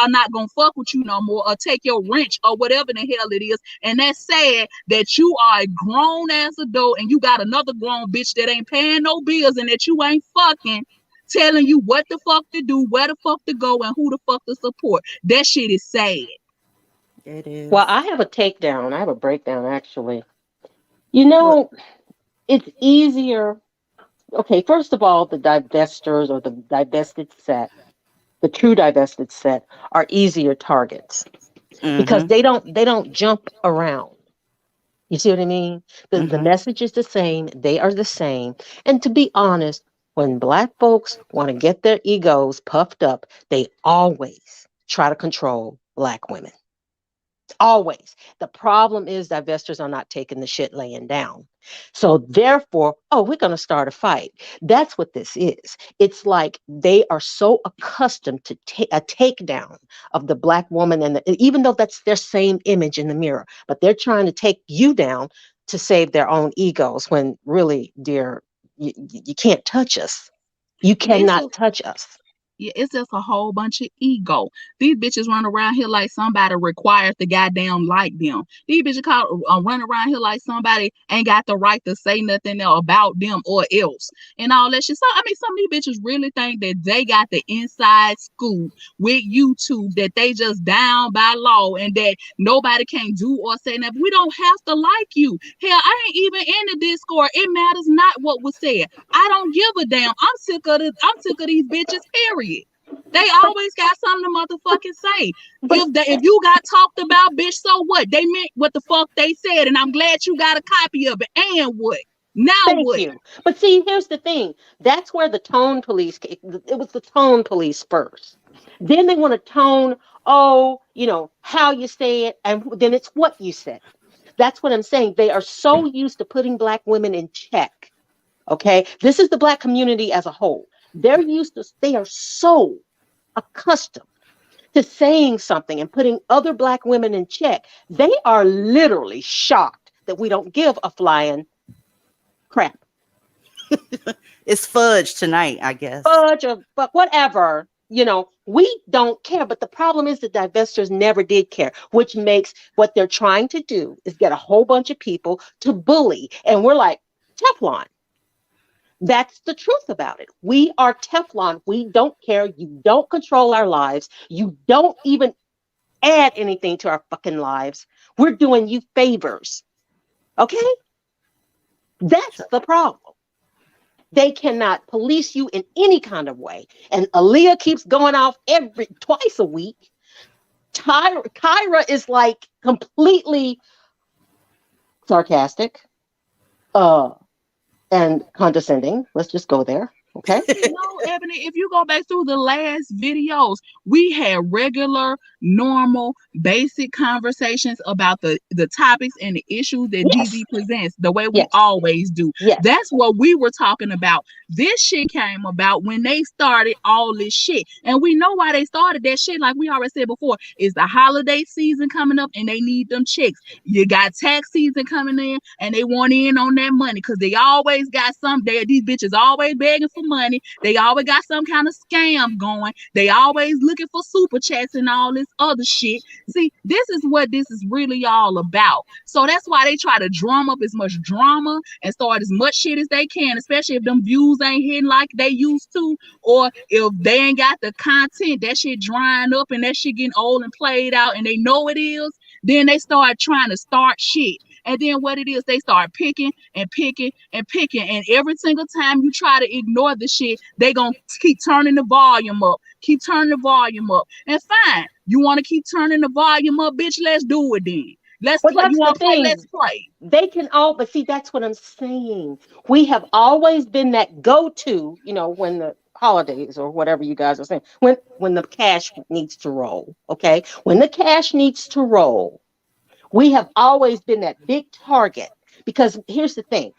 are not gonna fuck with you no more or take your wrench or whatever the hell it is. And that's sad that you are a grown ass adult and you got another grown bitch that ain't paying no bills and that you ain't fucking telling you what the fuck to do, where the fuck to go, and who the fuck to support. That shit is sad. It is. Well, I have a takedown. I have a breakdown, actually. You know, it's easier. Okay, first of all, the divestors or the divested set, the true divested set, are easier targets because they don't jump around. You see what I mean? The message is the same. They are the same. And to be honest, when Black folks want to get their egos puffed up, they always try to control Black women. Always. The problem is divestors are not taking the shit laying down. So therefore, we're going to start a fight. That's what this is. It's like they are so accustomed to a takedown of the Black woman, and even though that's their same image in the mirror, but they're trying to take you down to save their own egos when really, dear, you can't touch us. You cannot touch us. Yeah, it's just a whole bunch of ego. These bitches run around here like somebody requires to goddamn like them. These bitches run around here like somebody ain't got the right to say nothing about them or else and all that shit. So I mean, some of these bitches really think that they got the inside scoop with YouTube, that they just down by law and that nobody can do or say nothing. We don't have to like you. Hell, I ain't even in the Discord. It matters not what was said. I don't give a damn. I'm sick of these bitches, period. They always got something to motherfucking say. If you got talked about, bitch, so what? They meant what the fuck they said, and I'm glad you got a copy of it. And what? Now Thank what? you. But see, here's the thing. That's where the tone police, it was the tone police first. Then they want to tone, how you say it, and then it's what you said. That's what I'm saying. They are so used to putting Black women in check. Okay? This is the Black community as a whole. They are so accustomed to saying something and putting other Black women in check. They are literally shocked that we don't give a flying crap. It's fudge tonight, I guess. Fudge but whatever. We don't care. But the problem is the divestors never did care, which makes what they're trying to do is get a whole bunch of people to bully. And we're like, Teflon. That's the truth about it. We are Teflon. We don't care. You don't control our lives. You don't even add anything to our fucking lives. We're doing you favors. Okay? That's the problem. They cannot police you in any kind of way. And Aaliyah keeps going off twice a week. Kyra is like completely sarcastic. And condescending. Let's just go there. Okay. No, Ebony, if you go back through the last videos, we had regular, normal, basic conversations about the topics and the issues that Yes. DZ presents the way we Yes. always do. Yes. That's what we were talking about. This shit came about when they started all this shit. And we know why they started that shit. Like we already said before, it's the holiday season coming up and they need them checks. You got tax season coming in and they want in on that money because they always got these bitches always begging for money. They always got some kind of scam going. They always looking for super chats and all this other shit. See, this is what this is really all about. So that's why they try to drum up as much drama and start as much shit as they can, especially if them views ain't hitting like they used to, or if they ain't got the content, that shit drying up and that shit getting old and played out and they know it is, then they start trying to start shit. And then what it is, they start picking and picking and picking. And every single time you try to ignore the shit, they gonna keep turning the volume up. Keep turning the volume up. And fine, you want to keep turning the volume up, bitch, let's do it then. Let's play. You want to play? Let's play. They can all, but see, that's what I'm saying. We have always been that go-to, when the holidays or whatever you guys are saying, when the cash needs to roll, okay? When the cash needs to roll, we have always been that big target. Because here's the thing,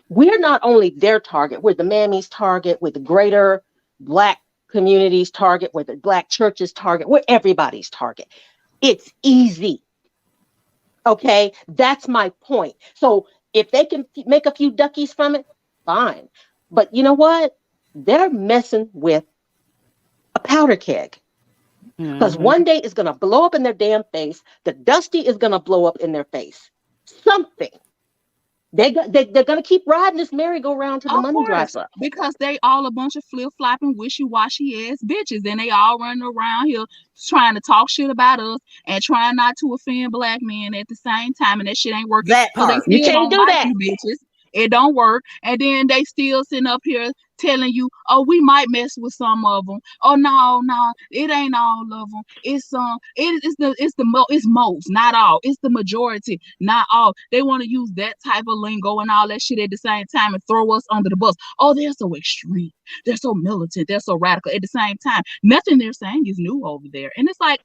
we're not only their target, we're the Mammy's target, we're the greater Black community's target, we're the Black church's target, we're everybody's target. It's easy. Okay, that's my point. So if they can make a few duckies from it, fine. But you know what? They're messing with a powder keg. Because one day it's going to blow up in their damn face. The dusty is going to blow up in their face. Something. They're going to keep riding this merry-go-round till the money dries up. Because they all a bunch of flip-flopping, wishy-washy ass bitches. And they all running around here trying to talk shit about us and trying not to offend Black men at the same time. And that shit ain't working. That part. So they still don't like you bitches. It don't work. And then they still sitting up here telling you, oh, we might mess with some of them. Oh, no, it ain't all of them. It's most, not all. It's the majority, not all. They want to use that type of lingo and all that shit at the same time and throw us under the bus. Oh, they're so extreme. They're so militant. They're so radical. At the same time, nothing they're saying is new over there. And it's like,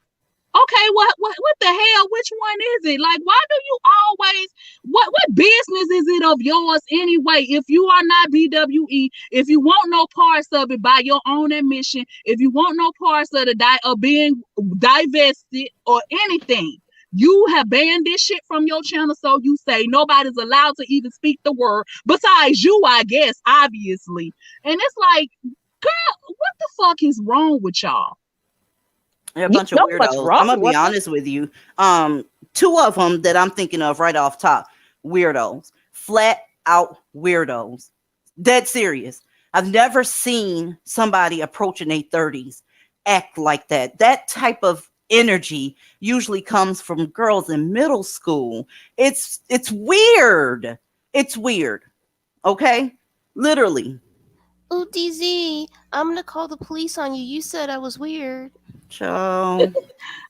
okay, what the hell? Which one is it? Like, why do you always, what business is it of yours anyway? If you are not BWE, if you want no parts of it by your own admission, if you want no parts of being divested or anything, you have banned this shit from your channel, so you say nobody's allowed to even speak the word besides you, I guess, obviously. And it's like, girl, what the fuck is wrong with y'all? They're a bunch of weirdos. I'm gonna be honest with you. Two of them that I'm thinking of right off top, weirdos, flat out weirdos. Dead serious. I've never seen somebody approaching their 30s act like that. That type of energy usually comes from girls in middle school. It's weird. It's weird. Okay, literally. Oh, DZ, I'm gonna call the police on you. You said I was weird. So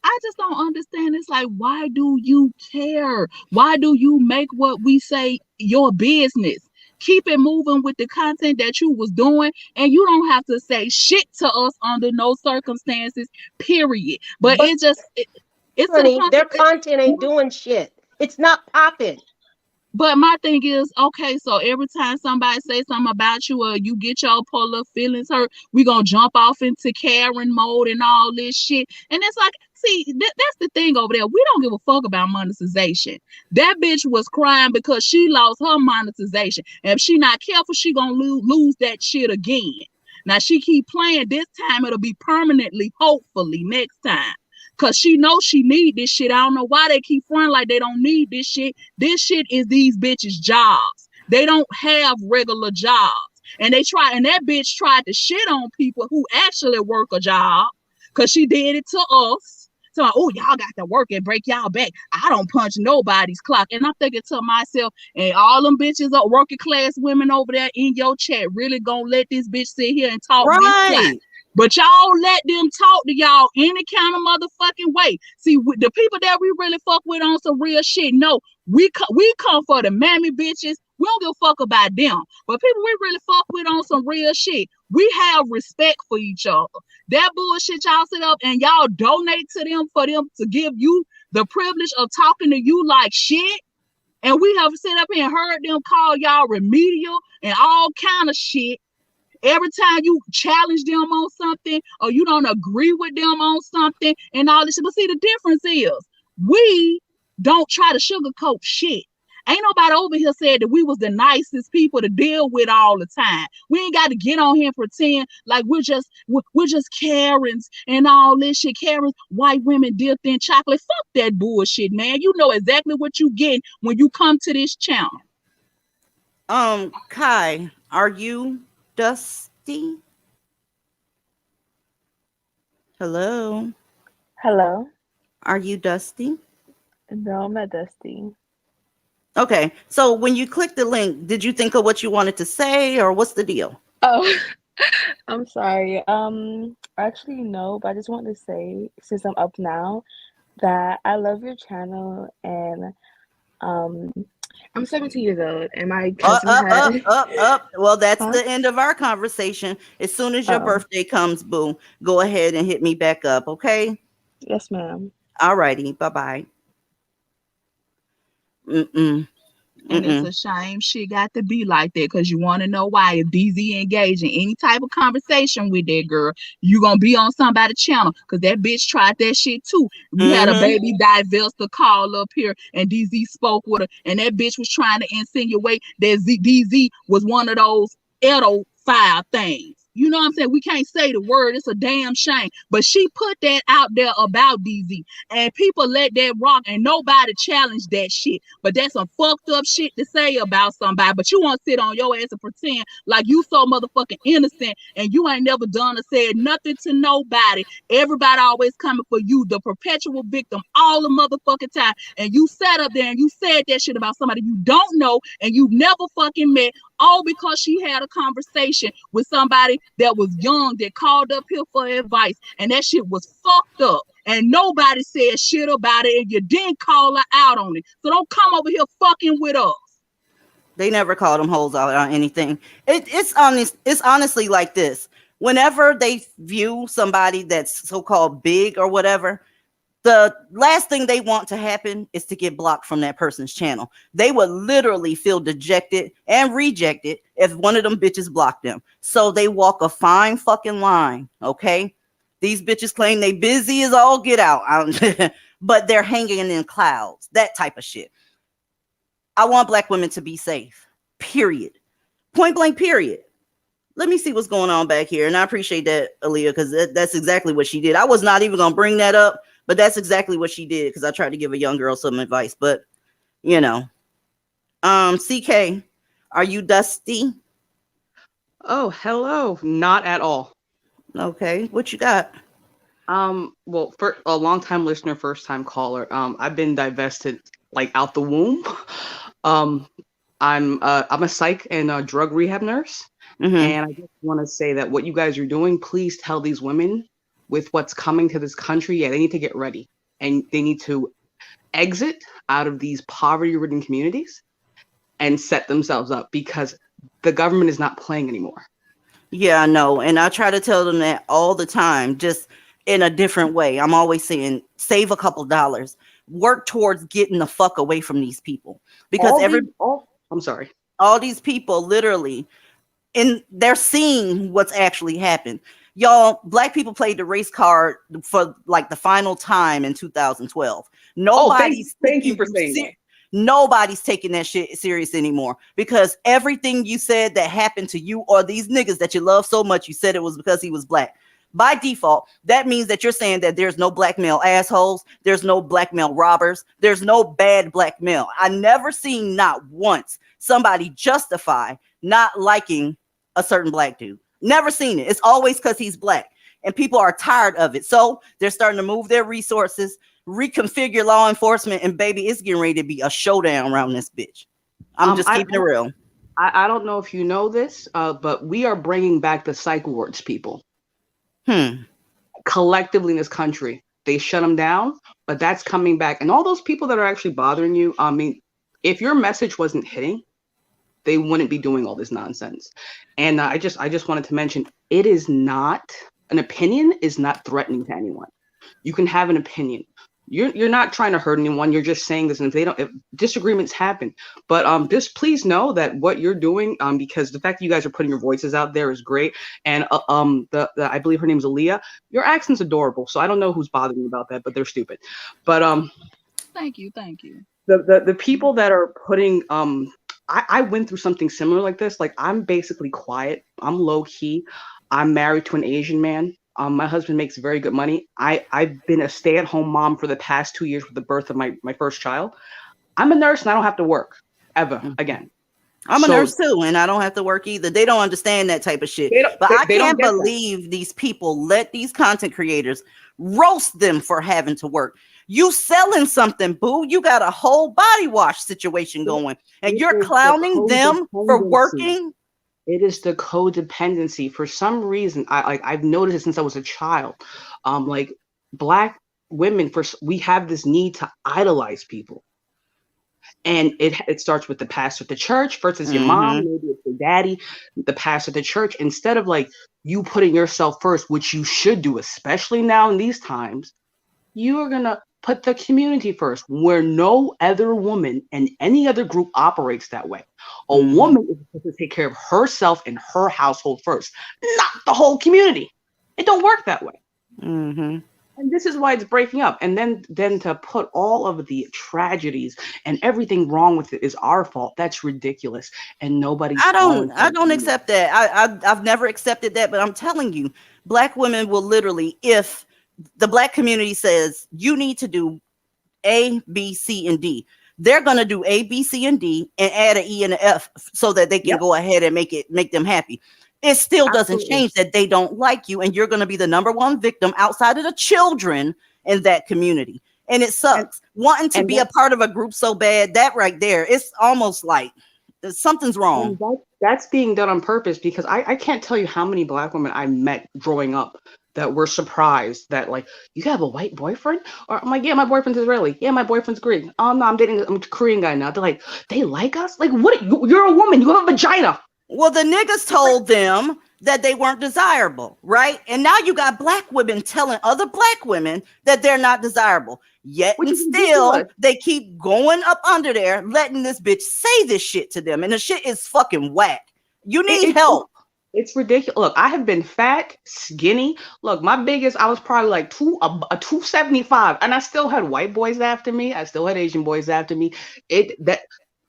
I just don't understand. It's like, why do you care? Why do you make what we say your business? Keep it moving with the content that you was doing, and you don't have to say shit to us under no circumstances, period. But it's honey, their content ain't doing shit. It's not popping. But my thing is, okay, so every time somebody says something about you or you get your polar feelings hurt, we gonna jump off into Karen mode and all this shit. And it's like, see, that's the thing over there. We don't give a fuck about monetization. That bitch was crying because she lost her monetization. And if she not careful, she gonna lose that shit again. Now she keep playing. This time it'll be permanently, hopefully, next time. Because she knows she need this shit. I don't know why they keep fronting like they don't need this shit. This shit is these bitches' jobs. They don't have regular jobs. And that bitch tried to shit on people who actually work a job. Because she did it to us. So, oh, y'all got to work and break y'all back. I don't punch nobody's clock. And I'm thinking to myself, and all them bitches are working class women over there in your chat really gonna let this bitch sit here and talk this way. But y'all let them talk to y'all any kind of motherfucking way. See, the people that we really fuck with on some real shit, no, we come for the mammy bitches. We don't give a fuck about them. But people we really fuck with on some real shit, we have respect for each other. That bullshit y'all sit up and y'all donate to them for them to give you the privilege of talking to you like shit. And we have sit up here and heard them call y'all remedial and all kind of shit. Every time you challenge them on something or you don't agree with them on something and all this shit. But see, the difference is we don't try to sugarcoat shit. Ain't nobody over here said that we was the nicest people to deal with all the time. We ain't got to get on here and pretend like we're just Karens and all this shit. Karens, white women dipped in chocolate. Fuck that bullshit, man. You know exactly what you get when you come to this channel. Kai, are you dusty? Hello? Hello? Are you dusty? No, I'm not dusty. Okay, so when you clicked the link, did you think of what you wanted to say, or what's the deal? Oh, I'm sorry. Actually, no, but I just want to say, since I'm up now, that I love your channel, and I'm 17 years old, and my cousin had. Up. Well, that's Huh? the end of our conversation. As soon as your Oh, birthday comes, boo, go ahead and hit me back up, okay? yes, ma'am. All righty, bye-bye. Mm-mm. And it's a shame she got to be like that, because you want to know why. If DZ engaged in any type of conversation with that girl, you going to be on somebody's channel, because that bitch tried that shit too. We had a baby divester call up here, and DZ spoke with her, and that bitch was trying to insinuate that DZ was one of those pedophile things. You know what I'm saying? We can't say the word. It's a damn shame. But she put that out there about DZ, and people let that rock, and nobody challenged that shit. But that's some fucked up shit to say about somebody. But you want to sit on your ass and pretend like you so motherfucking innocent, and you ain't never done or said nothing to nobody. Everybody always coming for you, the perpetual victim, all the motherfucking time. And you sat up there and you said that shit about somebody you don't know and you've never fucking met, all because she had a conversation with somebody that was young that called up here for advice, and that shit was fucked up, and nobody said shit about it, and you didn't call her out on it. So don't come over here fucking with us. They never called them hoes out on anything. It's honest. It's honestly like this. Whenever they view somebody that's so-called big or whatever, the last thing they want to happen is to get blocked from that person's channel. They would literally feel dejected and rejected if one of them bitches blocked them. So they walk a fine fucking line, okay? These bitches claim they busy as all get out, but they're hanging in clouds, that type of shit. I want black women to be safe, period. Point blank, period. Let me see what's going on back here. And I appreciate that, Aaliyah, because that's exactly what she did. I was not even going to bring that up, but that's exactly what she did, because I tried to give a young girl some advice. But, you know. CK, are you dusty? Oh, hello. Not at all. Okay, what you got? Well, for a long-time listener, first-time caller, I've been divested like out the womb. I'm a psych and a drug rehab nurse. And I just want to say that what you guys are doing, please tell these women with what's coming to this country, they need to get ready, and they need to exit out of these poverty-ridden communities and set themselves up, because the government is not playing anymore. Yeah, I know. And I try to tell them that all the time, just in a different way. I'm always saying, save a couple dollars, work towards getting the fuck away from these people, because all these people literally, and they're seeing what's actually happened. Y'all, black people played the race card for like the final time in 2012. Nobody's thank you for saying that. Nobody's taking that shit serious anymore, because everything you said that happened to you or these niggas that you love so much, you said it was because he was black. By default, that means that you're saying that there's no black male assholes, there's no black male robbers, there's no bad black male. I never seen not once somebody justify not liking a certain black dude. Never seen it. It's always because he's black, and people are tired of it. So they're starting to move their resources, reconfigure law enforcement, and baby, it's getting ready to be a showdown around this bitch. I'm just keeping it real. I don't know if you know this, but we are bringing back the psych wards, people. Collectively in this country, they shut them down, but that's coming back. And all those people that are actually bothering you, I mean, if your message wasn't hitting, they wouldn't be doing all this nonsense. And I just wanted to mention, it is not, an opinion is not threatening to anyone. You can have an opinion. You're not trying to hurt anyone. You're just saying this, and if disagreements happen, but just please know that what you're doing, because the fact that you guys are putting your voices out there is great. And the I believe her name's Aaliyah. Your accent's adorable. So I don't know who's bothering you about that, but they're stupid. But Thank you. The people that are putting I went through something similar like this. Like, I'm basically quiet. I'm low key. I'm married to an Asian man. My husband makes very good money. I've been a stay-at-home mom for the past 2 years with the birth of my first child. I'm a nurse and I don't have to work ever again. I'm a nurse too, and I don't have to work either. They don't understand that type of shit. But I can't believe these people let these content creators roast them for having to work. You selling something, boo. You got a whole body wash situation going, and you're clowning them for working. It is the codependency. For some reason, I've noticed it since I was a child. Like, Black women, we have this need to idolize people. And it starts with the pastor at the church. First it's your mom, maybe it's your daddy, the pastor at the church. Instead of like you putting yourself first, which you should do, especially now in these times, you are going to put the community first, where no other woman and any other group operates that way. A woman is supposed to take care of herself and her household first, not the whole community. It don't work that way. And this is why it's breaking up. And then to put all of the tragedies and everything wrong with it is our fault. That's ridiculous. And nobody's. I don't accept that. I've never accepted that, but I'm telling you, Black women will literally, if the Black community says you need to do A, B, C, and D, they're going to do A, B, C, and D and add an E and an F so that they can go ahead and make them happy. It still doesn't change that they don't like you, and you're going to be the number one victim outside of the children in that community. And it sucks. Wanting to be a part of a group so bad, that right there, it's almost like something's wrong. That's being done on purpose, because I can't tell you how many Black women I met growing up that were surprised that, like, you have a white boyfriend? Or I'm like, yeah, my boyfriend's Israeli. Yeah, my boyfriend's Greek. Oh no, I'm dating a Korean guy now. They're like, they like us? Like, what? You're a woman. You have a vagina. Well, the niggas told them that they weren't desirable, right? And now you got Black women telling other Black women that they're not desirable. Yet and still, they keep going up under there, letting this bitch say this shit to them. And the shit is fucking whack. You need help. It's ridiculous. Look, I have been fat, skinny. Look, my biggest, I was probably like 275, and I still had white boys after me. I still had Asian boys after me.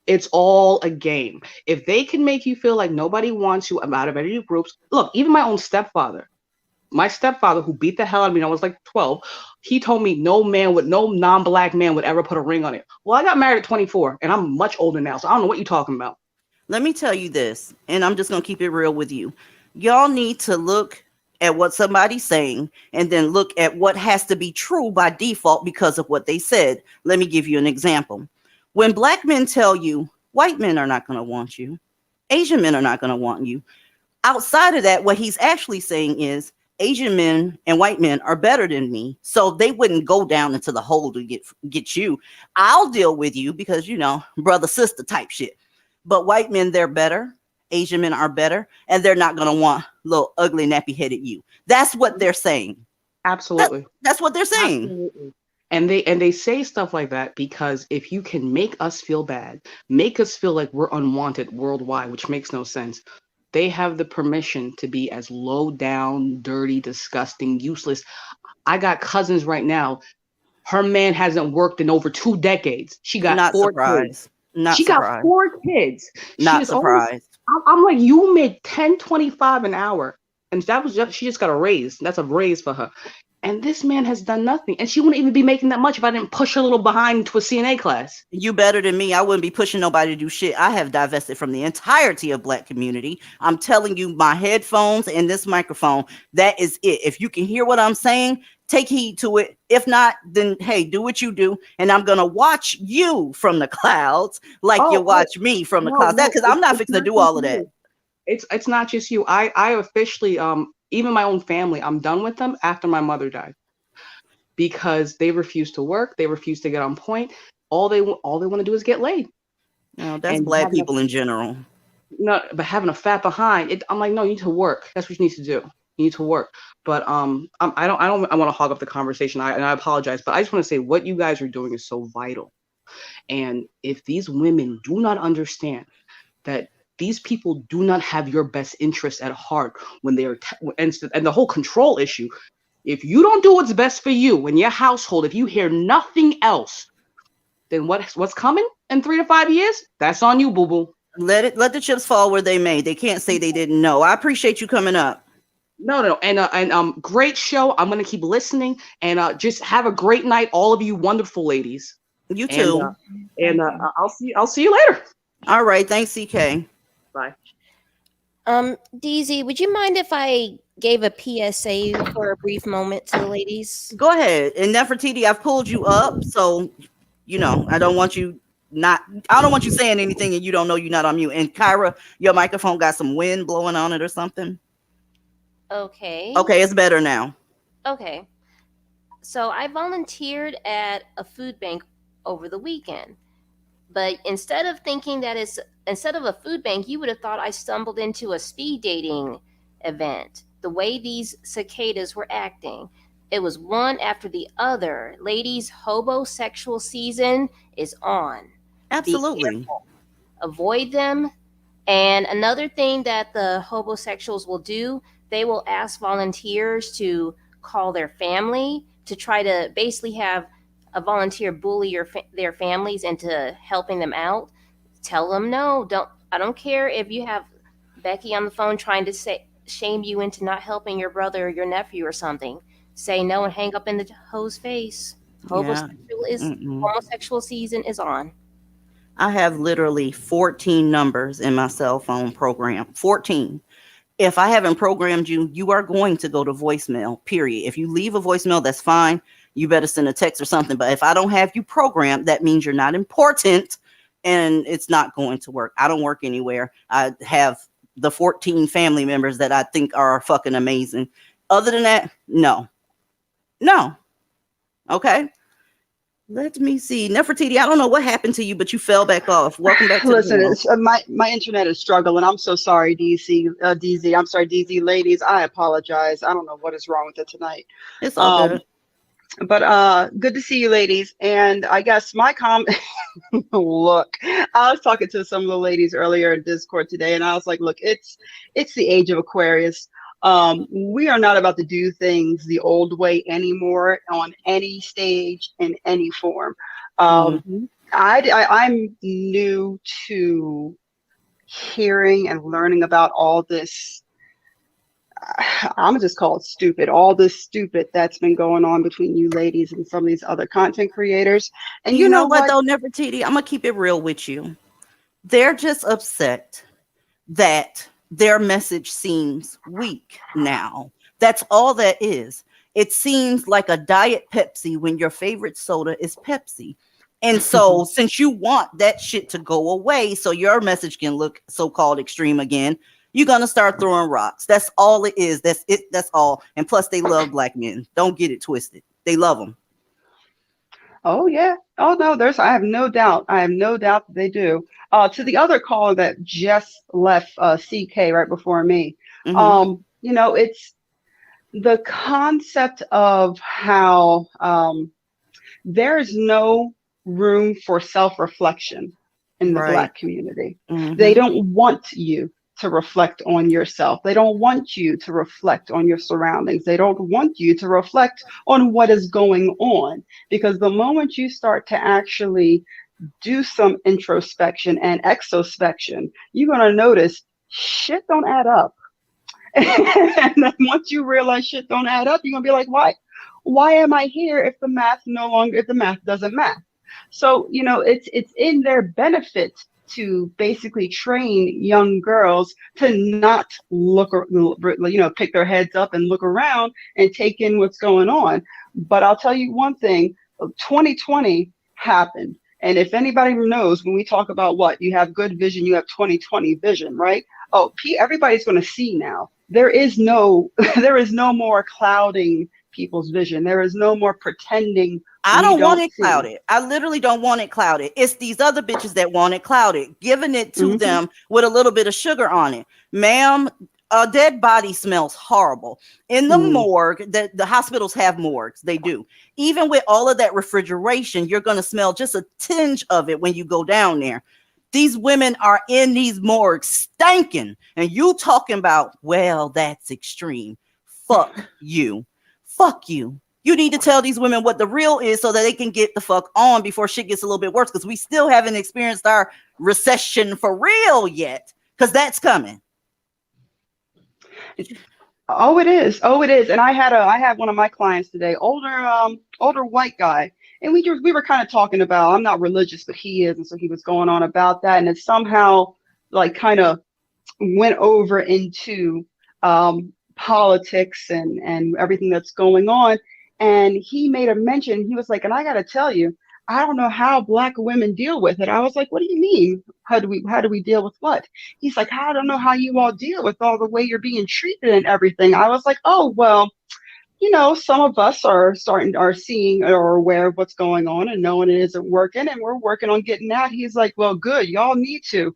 It's all a game. If they can make you feel like nobody wants you out of any groups, look, even my own stepfather, who beat the hell out of me when I was like 12, he told me no non-Black man would ever put a ring on it. Well, I got married at 24, and I'm much older now, so I don't know what you're talking about. Let me tell you this, and I'm just going to keep it real with you. Y'all need to look at what somebody's saying and then look at what has to be true by default because of what they said. Let me give you an example. When Black men tell you white men are not going to want you, Asian men are not going to want you, outside of that, what he's actually saying is Asian men and white men are better than me, so they wouldn't go down into the hole to get you. I'll deal with you because, you know, brother, sister type shit. But white men, they're better. Asian men are better. And they're not going to want little ugly nappy headed you. That's what they're saying. Absolutely. That's what they're saying. Absolutely. And they say stuff like that because if you can make us feel bad, make us feel like we're unwanted worldwide, which makes no sense. They have the permission to be as low down, dirty, disgusting, useless. I got cousins right now. Her man hasn't worked in over 2 decades. She got 4 kids. She got 4 kids. Not surprised. I'm like, you make $10.25 an hour, and she just got a raise. That's a raise for her. And this man has done nothing, and she wouldn't even be making that much if I didn't push her a little behind into a CNA class. You better than me. I wouldn't be pushing nobody to do shit. I have divested from the entirety of Black community. I'm telling you, my headphones and this microphone, that is it. If you can hear what I'm saying, take heed to it. If not, then hey, do what you do. And I'm going to watch you from the clouds like you watch me from the clouds. Because I'm not fixing to do all of that. It's not just you. I officially, even my own family, I'm done with them after my mother died. Because they refuse to work. They refuse to get on point. All they want to do is get laid. That's Black people in general. no, but having a fat behind, I'm like, no, you need to work. That's what you need to do. You need to work. But I want to hog up the conversation. And I apologize, but I just want to say what you guys are doing is so vital. And if these women do not understand that these people do not have your best interest at heart when they are, and the whole control issue, if you don't do what's best for you in your household, if you hear nothing else, then what's coming in 3 to 5 years? That's on you, boo boo. Let the chips fall where they may. They can't say they didn't know. I appreciate you coming up. No, and great show. I'm gonna keep listening, and just have a great night, all of you wonderful ladies. You too. And I'll see you later. All right, thanks, CK. Bye. DZ, would you mind if I gave a PSA for a brief moment to the ladies? Go ahead. And Nefertiti, I've pulled you up, so I don't want you saying anything and you don't know you're not on mute. And Kyra, your microphone got some wind blowing on it or something. Okay. Okay, it's better now. Okay. So I volunteered at a food bank over the weekend. But instead of a food bank, you would have thought I stumbled into a speed dating event. The way these cicadas were acting, it was one after the other. Ladies, hobosexual season is on. Absolutely. Avoid them. And another thing that the hobosexuals will do, they will ask volunteers to call their family to try to basically have a volunteer bully their families into helping them out. Tell them no. I don't care if you have Becky on the phone trying to shame you into not helping your brother or your nephew or something. Say no and hang up in the hoe's face. Homosexual season is on. I have literally 14 numbers in my cell phone program. 14. If I haven't programmed you, you are going to go to voicemail, period. If you leave a voicemail, that's fine. You better send a text or something. But if I don't have you programmed, that means you're not important and it's not going to work. I don't work anywhere. I have the 14 family members that I think are fucking amazing. Other than that, no. Okay. Let me see. Nefertiti, I don't know what happened to you, but you fell back off. Welcome back to Listen, my internet is struggling. I'm so sorry, DZ. I'm sorry, DZ ladies. I apologize. I don't know what is wrong with it tonight. It's all good. But good to see you, ladies. And I guess my comment. Look, I was talking to some of the ladies earlier in Discord today, and I was like, look, it's the age of Aquarius. We are not about to do things the old way anymore on any stage in any form. I'm new to hearing and learning about all this. I'm just call it stupid. All this stupid that's been going on between you ladies and some of these other content creators. And you know what though, Nefertiti, I'm gonna keep it real with you. They're just upset that their message seems weak now. That's all that is. It seems like a diet Pepsi when your favorite soda is Pepsi. And so since you want that shit to go away so your message can look so-called extreme again, you're going to start throwing rocks. That's all it is. That's it. That's all. And plus they love black men. Don't get it twisted. They love them. Oh, yeah. Oh, no, I have no doubt. I have no doubt that they do. To the other caller that just left CK right before me, it's the concept of how there is no room for self-reflection in the Black community. They don't want you to reflect on yourself. They don't want you to reflect on your surroundings. They don't want you to reflect on what is going on, because the moment you start to actually do some introspection and exospection, you're going to notice shit don't add up. And then once you realize shit don't add up, you're going to be like, why am I here if the math doesn't math? So, it's in their benefit to basically train young girls to not pick their heads up and look around and take in what's going on. But I'll tell you one thing, 2020 happened. And if anybody knows, when we talk about what you have good vision, you have 2020 vision, right? Oh, everybody's going to see now. There is no more clouding people's vision. There is no more pretending I we don't want don't it see. clouded. I literally don't want it clouded. It's these other bitches that want it clouded, giving it to Mhm. them with a little bit of sugar on it. Ma'am, a dead body smells horrible. In the morgue, the hospitals have morgues. They do. Even with all of that refrigeration, you're going to smell just a tinge of it when you go down there. These women are in these morgues stinking. And you talking about, well, that's extreme. Fuck you. Fuck you. You need to tell these women what the real is so that they can get the fuck on before shit gets a little bit worse, because we still haven't experienced our recession for real yet, because that's coming. Oh, it is. Oh, it is. And I had one of my clients today, older white guy, and we were kind of talking about, I'm not religious, but he is, and so he was going on about that, and it somehow like kind of went over into politics and everything that's going on. And he made a mention. He was like, and I got to tell you, I don't know how Black women deal with it. I was like, what do you mean? How do we deal with what? He's like, I don't know how you all deal with all the way you're being treated and everything. I was like, oh, well, some of us are seeing or aware of what's going on and knowing it isn't working, and we're working on getting out. He's like, well, good. Y'all need to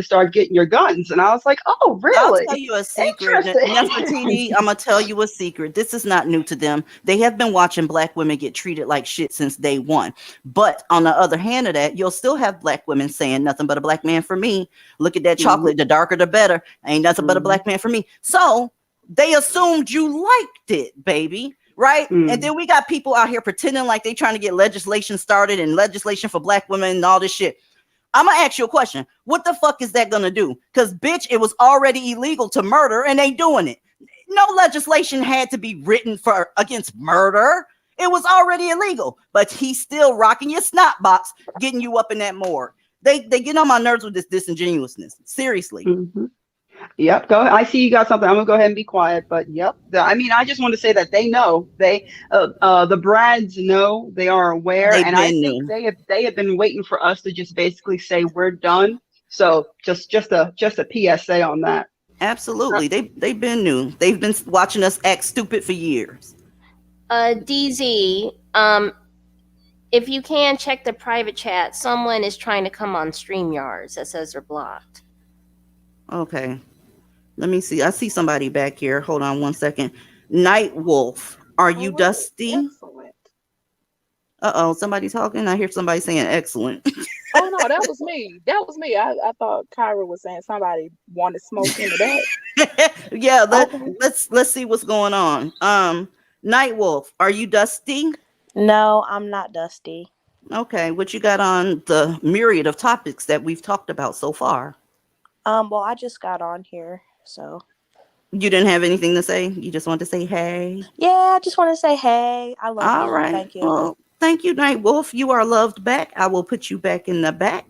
start getting your guns. And I was like, oh, really? I'll tell you a secret. Nefertiti, I'm going to tell you a secret. This is not new to them. They have been watching Black women get treated like shit since day one. But on the other hand of that, you'll still have Black women saying nothing but a Black man for me. Look at that chocolate. The darker, the better. Ain't nothing but a Black man for me. So they assumed you liked it, baby. Right? And then we got people out here pretending like they trying to get legislation started and legislation for Black women and all this shit. I'm going to ask you a question. What the fuck is that going to do? Because, bitch, it was already illegal to murder and they doing it. No legislation had to be written against murder. It was already illegal. But he's still rocking your snot box, getting you up in that morgue. They get on my nerves with this disingenuousness. Seriously. Yep. Go ahead. I see you got something. I'm gonna go ahead and be quiet, but yep. I just want to say that they know. The Brads know. They are aware, and I think they have been waiting for us to just basically say we're done. So just a PSA on that. Absolutely. They've been new. They've been watching us act stupid for years. DZ, if you can check the private chat, someone is trying to come on StreamYards that says they're blocked. Okay. Let me see. I see somebody back here. Hold on one second. Night Wolf, are you dusty? Excellent. Uh-oh, somebody talking? I hear somebody saying excellent. Oh no, that was me. That was me. I thought Kyra was saying somebody wanted smoke into that. Yeah, let's see what's going on. Night Wolf, are you dusty? No, I'm not dusty. Okay, what you got on the myriad of topics that we've talked about so far? Well, I just got on here, so. You didn't have anything to say? You just want to say hey? Yeah, I just want to say hey. I love you. All right. Thank you. Well, thank you, Night Wolf. You are loved back. I will put you back in the back.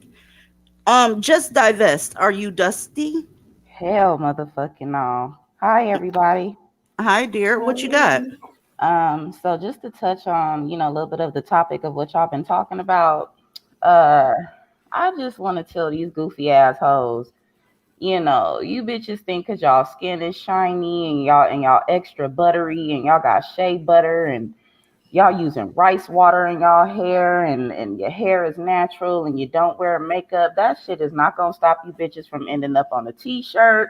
Just Divest. Are you dusty? Hell motherfucking no. Hi everybody. Hi dear. What you got? So just to touch on, a little bit of the topic of what y'all been talking about, I just want to tell these goofy assholes, you bitches think because y'all skin is shiny and y'all extra buttery and y'all got shea butter and y'all using rice water in y'all hair and your hair is natural and you don't wear makeup. That shit is not going to stop you bitches from ending up on a t-shirt.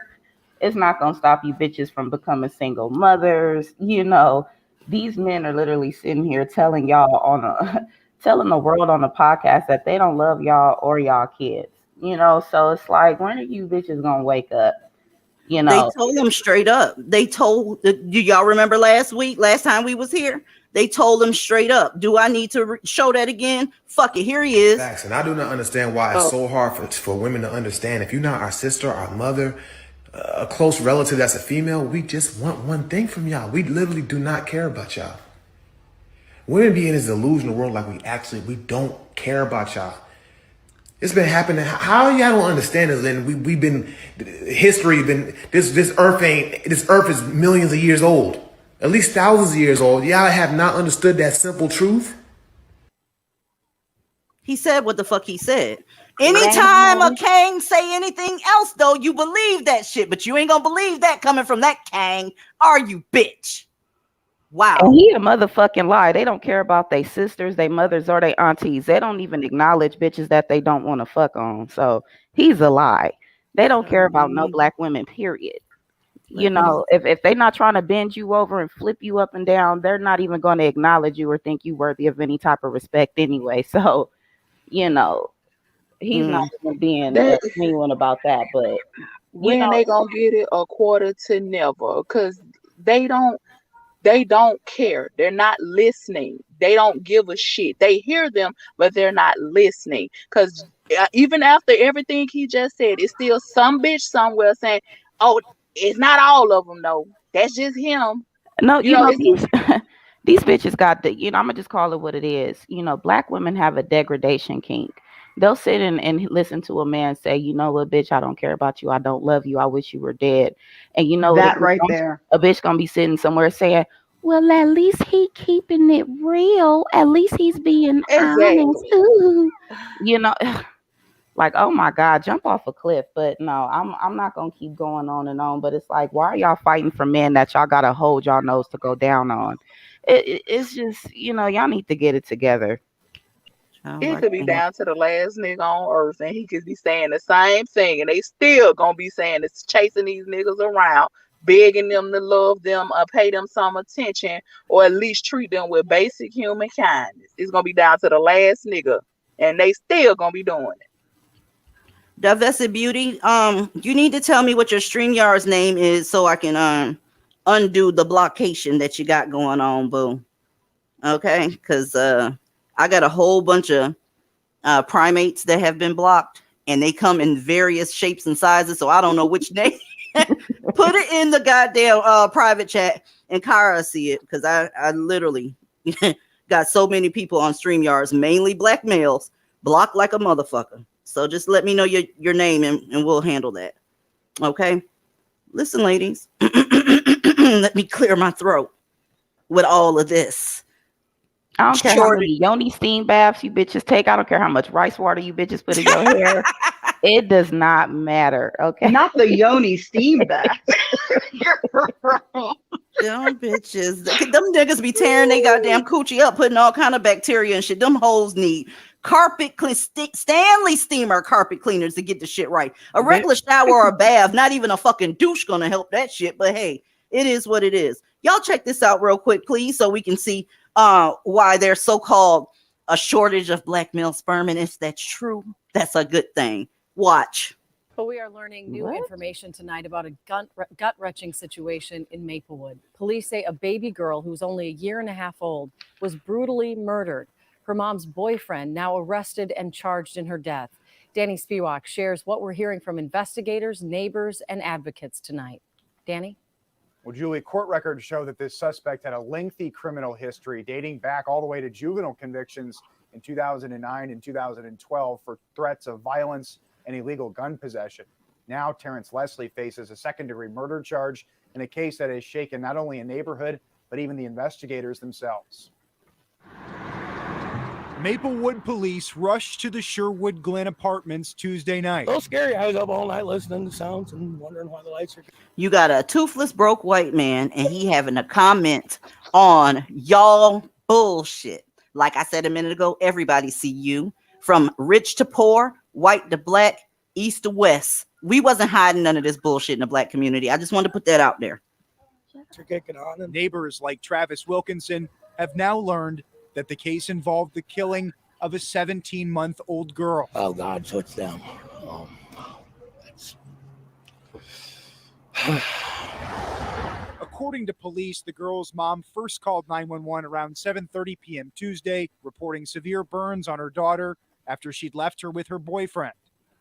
It's not going to stop you bitches from becoming single mothers. These men are literally sitting here telling y'all telling the world on a podcast that they don't love y'all or y'all kids. So it's like, when are you bitches gonna wake up? They told them straight up. Do y'all remember last time we was here? They told them straight up. Do I need to show that again? Fuck it, here he is. Facts. And I do not understand why it's so hard for women to understand. If you're not our sister, our mother, a close relative that's a female, we just want one thing from y'all. We literally do not care about y'all. Women be in this delusional world like we don't care about y'all. It's been happening. How y'all don't understand this? And this earth is millions of years old, at least thousands of years old. Y'all have not understood that simple truth. He said what the fuck he said. Anytime a Kang say anything else, though, you believe that shit, but you ain't gonna believe that coming from that Kang, are you, bitch? Wow. And he a motherfucking lie. They don't care about their sisters, their mothers, or their aunties. They don't even acknowledge bitches that they don't want to fuck on. So he's a lie. They don't care about no black women, period. You know, if they're not trying to bend you over and flip you up and down, they're not even going to acknowledge you or think you worthy of any type of respect anyway. So, you know, he's not even being genuine about that. But when they gonna get it, a quarter to never, because they don't care. They're not listening. They don't give a shit. They hear them, but they're not listening. Because even after everything he just said, it's still some bitch somewhere saying, "Oh, it's not all of them, though. That's just him." No, you know these bitches got the, I'm gonna just call it what it is. Black women have a degradation kink. They'll sit and listen to a man say, "You know what, bitch, I don't care about you. I don't love you. I wish you were dead." And you know that right there. A bitch gonna be sitting somewhere saying, "Well, at least he keeping it real. At least he's being honest." Ooh. Like, oh my God, jump off a cliff. But no, I'm not gonna keep going on and on. But it's like, why are y'all fighting for men that y'all gotta hold y'all nose to go down on? It's just, y'all need to get it together. He could be down to the last nigga on earth, and he could be saying the same thing, and they still gonna be saying it's chasing these niggas around, begging them to love them or pay them some attention, or at least treat them with basic human kindness. It's gonna be down to the last nigga, and they still gonna be doing it. Divested Beauty, you need to tell me what your StreamYard's name is so I can undo the blockation that you got going on, boo. Okay, because I got a whole bunch of primates that have been blocked, and they come in various shapes and sizes, so I don't know which name. Put it in the goddamn private chat, and Kara see it, because I literally got so many people on StreamYards, mainly black males, blocked like a motherfucker. So just let me know your name, and we'll handle that. Okay? Listen, ladies. Let me clear my throat with all of this. I don't care how many yoni steam baths you bitches take. I don't care how much rice water you bitches put in your hair. It does not matter. Okay? Not the yoni steam bath. Them bitches. Them niggas be tearing they goddamn coochie up, putting all kind of bacteria and shit. Them hoes need Stanley steamer carpet cleaners to get the shit right. A regular shower or a bath, not even a fucking douche gonna help that shit. But hey, it is what it is. Y'all check this out real quick, please, so we can see why there's so-called a shortage of black male sperm. And if that's true, that's a good thing. Watch. But we are learning new information tonight about a gut-wrenching situation in Maplewood. Police say a baby girl who's only a year and a half old was brutally murdered. Her mom's boyfriend now arrested and charged in her death. Danny Spiewak shares what we're hearing from investigators, neighbors, and advocates tonight. Danny? Well, Julie, court records show that this suspect had a lengthy criminal history dating back all the way to juvenile convictions in 2009 and 2012 for threats of violence and illegal gun possession. Now, Terrence Leslie faces a second-degree murder charge in a case that has shaken not only a neighborhood, but even the investigators themselves. Maplewood police rushed to the Sherwood Glen apartments Tuesday night. So scary. I was up all night listening to sounds and wondering why the lights are. You got a toothless, broke white man, and he having a comment on y'all bullshit. Like I said a minute ago, everybody see you. From rich to poor, white to black, east to west. We wasn't hiding none of this bullshit in the black community. I just wanted to put that out there. Neighbors like Travis Wilkinson have now learned that the case involved the killing of a 17-month-old girl. Oh, God, so it's them. According to police, the girl's mom first called 911 around 7:30 p.m. Tuesday, reporting severe burns on her daughter after she'd left her with her boyfriend.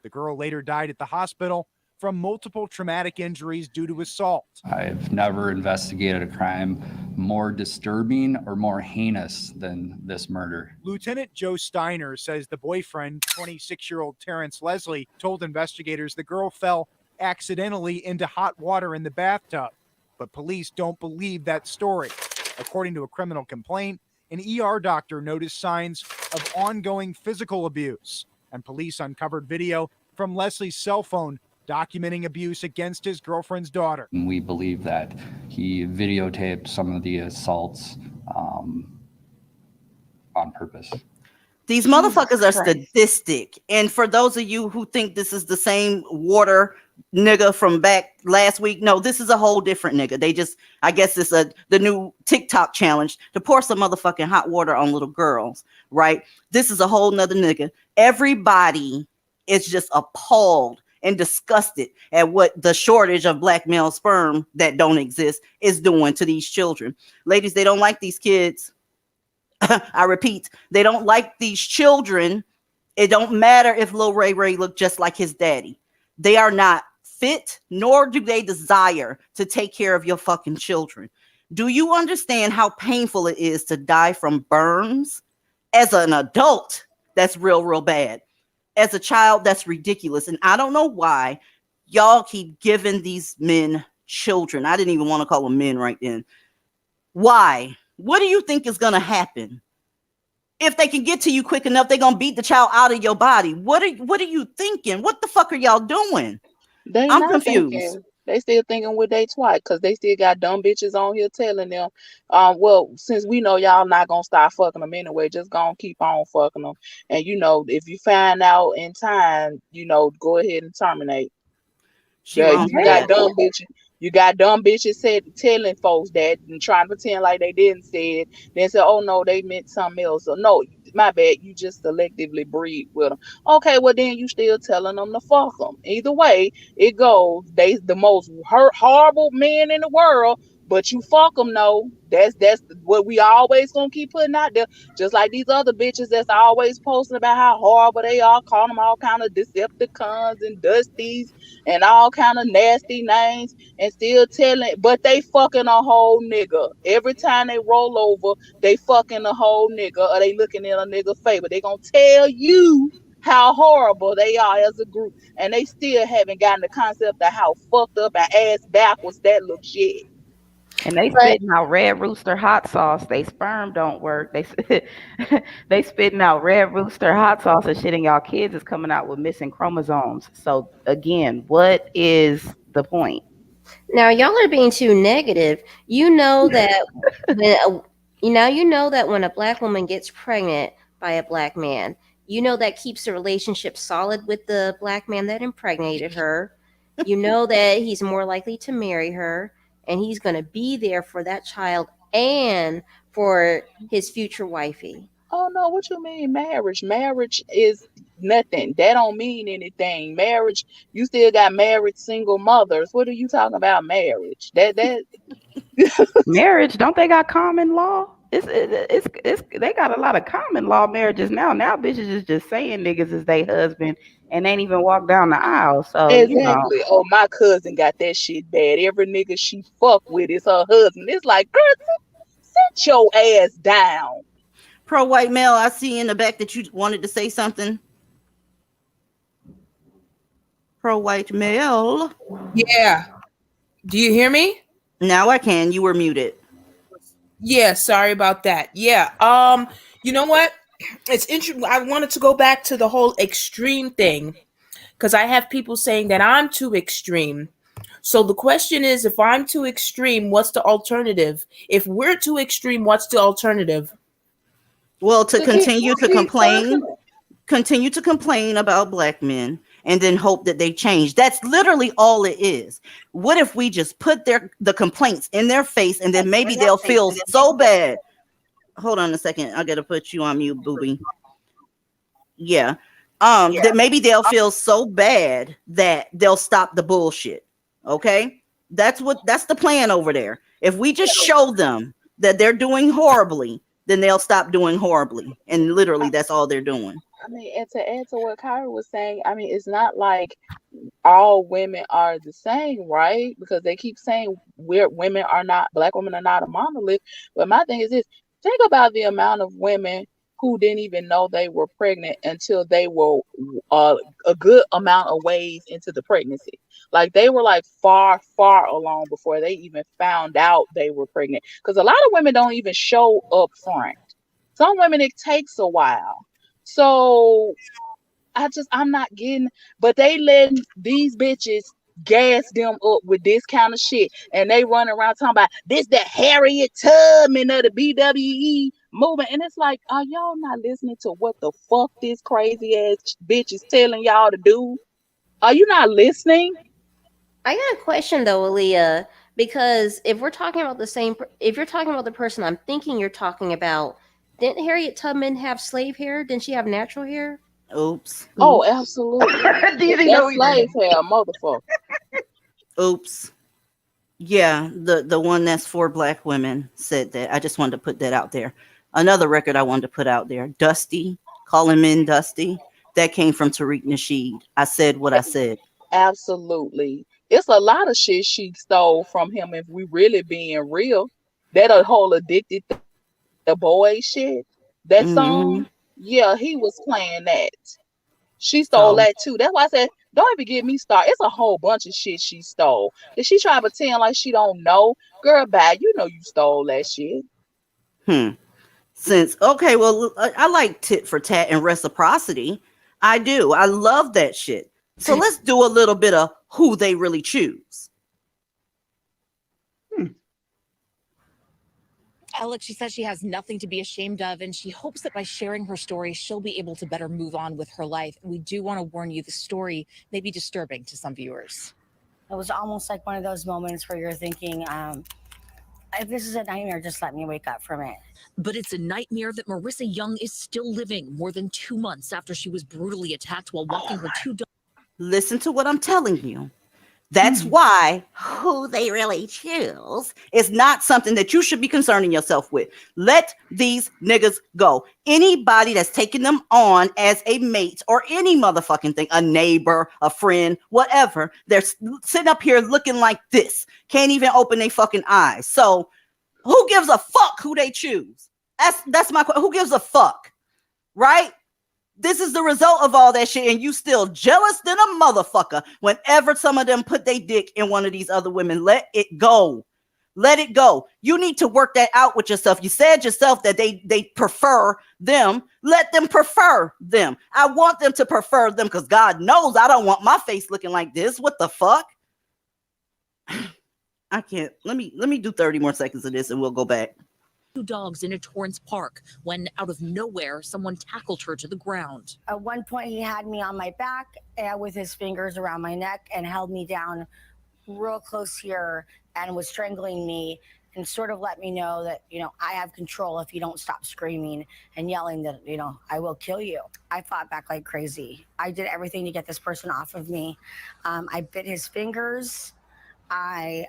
The girl later died at the hospital from multiple traumatic injuries due to assault. I've never investigated a crime more disturbing or more heinous than this murder. Lieutenant Joe Steiner says the boyfriend, 26-year-old Terrence Leslie, told investigators the girl fell accidentally into hot water in the bathtub. But police don't believe that story. According to a criminal complaint, an ER doctor noticed signs of ongoing physical abuse, and police uncovered video from Leslie's cell phone documenting abuse against his girlfriend's daughter. And we believe that he videotaped some of the assaults on purpose. These motherfuckers are sadistic. And for those of you who think this is the same water nigga from back last week, no, this is a whole different nigga. They just, I guess it's the new TikTok challenge to pour some motherfucking hot water on little girls, right? This is a whole nother nigga. Everybody is just appalled and disgusted at what the shortage of black male sperm that don't exist is doing to these children. Ladies, they don't like these kids. I repeat, they don't like these children. It don't matter if Lil Ray Ray looked just like his daddy. They are not fit, nor do they desire to take care of your fucking children. Do you understand how painful it is to die from burns? As an adult, that's real bad. As a child, that's ridiculous. And I don't know why y'all keep giving these men children. I didn't even want to call them men right then. Why? What do you think is going to happen? If they can get to you quick enough, they're going to beat the child out of your body. What are you thinking? What the fuck are y'all doing? I'm confused. Thinking. They still thinking with they twat because they still got dumb bitches on here telling them, well, since we know y'all not going to stop fucking them anyway, just going to keep on fucking them. And, if you find out in time, go ahead and terminate. You got dumb bitches. You got dumb bitches telling folks that and trying to pretend like they didn't say it. Then say, oh no, they meant something else. So no, my bad. You just selectively breed with them. Okay, well then you still telling them to fuck them. Either way, it goes. They the most horrible men in the world. But you fuck them, no. That's what we always gonna keep putting out there. Just like these other bitches that's always posting about how horrible they are, calling them all kind of Decepticons and Dusties and all kind of nasty names, and still telling, but they fucking a whole nigga. Every time they roll over, they fucking a whole nigga, or they looking in a nigga favor. They gonna tell you how horrible they are as a group, and they still haven't gotten the concept of how fucked up and ass backwards that looks yet. And they spitting out Red Rooster hot sauce. They sperm don't work. They spitting out Red Rooster hot sauce and shit, and y'all kids is coming out with missing chromosomes. So again, what is the point? Now y'all are being too negative. You know that when a black woman gets pregnant by a black man, that keeps the relationship solid with the black man that impregnated her. You know that he's more likely to marry her. And he's going to be there for that child and for his future wifey. Oh, no. What you mean marriage? Marriage is nothing. That don't mean anything. Marriage, you still got married single mothers. What are you talking about marriage? That Marriage, don't they got common law? It's they got a lot of common law marriages now. Now bitches is just saying niggas is they husband and ain't even walk down the aisle. So exactly. Oh, my cousin got that shit bad. Every nigga she fuck with is her husband. It's like, girl, sit your ass down. Pro white male, I see in the back that you wanted to say something. Pro white male. Yeah. Do you hear me? Now I can. You were muted. Yeah, sorry about that. Yeah. You know what? It's interesting. I wanted to go back to the whole extreme thing because I have people saying that I'm too extreme. So the question is, if I'm too extreme, what's the alternative? If we're too extreme, what's the alternative? Well, to continue to complain about black men and then hope that they change. That's literally all it is. What if we just put the complaints in their face and then maybe they'll feel so bad. Hold on a second. I got to put you on mute, booby. Yeah. That maybe they'll feel so bad that they'll stop the bullshit. Okay? That's the plan over there. If we just show them that they're doing horribly, then they'll stop doing horribly. And literally that's all they're doing. I mean, and to add to what Kyra was saying, I mean, it's not like all women are the same, right? Because they keep saying black women are not a monolith. But my thing is this: think about the amount of women who didn't even know they were pregnant until they were a good amount of ways into the pregnancy. Like they were like far along before they even found out they were pregnant. Because a lot of women don't even show up front. Some women, it takes a while. So I'm not getting, but they letting these bitches gas them up with this kind of shit, and they run around talking about this the Harriet Tubman of the BWE movement, and it's like, are y'all not listening to what the fuck this crazy ass bitch is telling y'all to do? Are you not listening? I got a question though, Aaliyah, because if we're talking about if you're talking about the person I'm thinking you're talking about, didn't Harriet Tubman have slave hair? Didn't she have natural hair? Oops. Oh, absolutely. That's slave hair, motherfucker. Oops. Yeah, the one that's for black women said that. I just wanted to put that out there. Another record I wanted to put out there, Dusty, calling men Dusty. That came from Tariq Nasheed. I said what I said. Absolutely. It's a lot of shit she stole from him if we really being real. That whole addicted the boy shit. That song, yeah, he was playing that. She stole that too. That's why I said, don't even get me started. It's a whole bunch of shit she stole. Did she try to pretend like she don't know? Girl, bad, you know you stole that shit. Okay, well, I like tit for tat and reciprocity. I do. I love that shit. So let's do a little bit of who they really choose. Alex, she says she has nothing to be ashamed of, and she hopes that by sharing her story, she'll be able to better move on with her life. And we do want to warn you, the story may be disturbing to some viewers. It was almost like one of those moments where you're thinking, if this is a nightmare, just let me wake up from it. But it's a nightmare that Marissa Young is still living more than 2 months after she was brutally attacked while walking her 2 dogs. Listen to what I'm telling you. That's why who they really choose is not something that you should be concerning yourself with. Let these niggas go. Anybody that's taking them on as a mate or any motherfucking thing, a neighbor, a friend, whatever, they're sitting up here looking like this. Can't even open their fucking eyes. So who gives a fuck who they choose? That's my question. Who gives a fuck? Right? This is the result of all that shit, and you still jealous than a motherfucker whenever some of them put their dick in one of these other women. Let it go. Let it go. You need to work that out with yourself. You said yourself that they prefer them. Let them prefer them. I want them to prefer them because God knows I don't want my face looking like this. What the fuck? I can't. Let me do 30 more seconds of this and we'll go back. 2 dogs in a Torrance Park when out of nowhere someone tackled her to the ground. At one point, he had me on my back with his fingers around my neck and held me down real close here and was strangling me and sort of let me know that, I have control if you don't stop screaming and yelling that, I will kill you. I fought back like crazy. I did everything to get this person off of me. I bit his fingers. I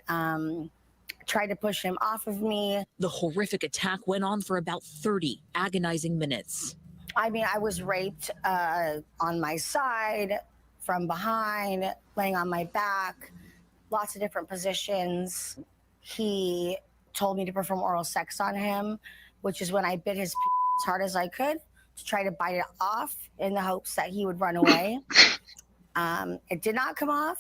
tried to push him off of me. The horrific attack went on for about 30 agonizing minutes. I mean, I was raped on my side, from behind, laying on my back, lots of different positions. He told me to perform oral sex on him, which is when I bit his as hard as I could to try to bite it off in the hopes that he would run away. It did not come off.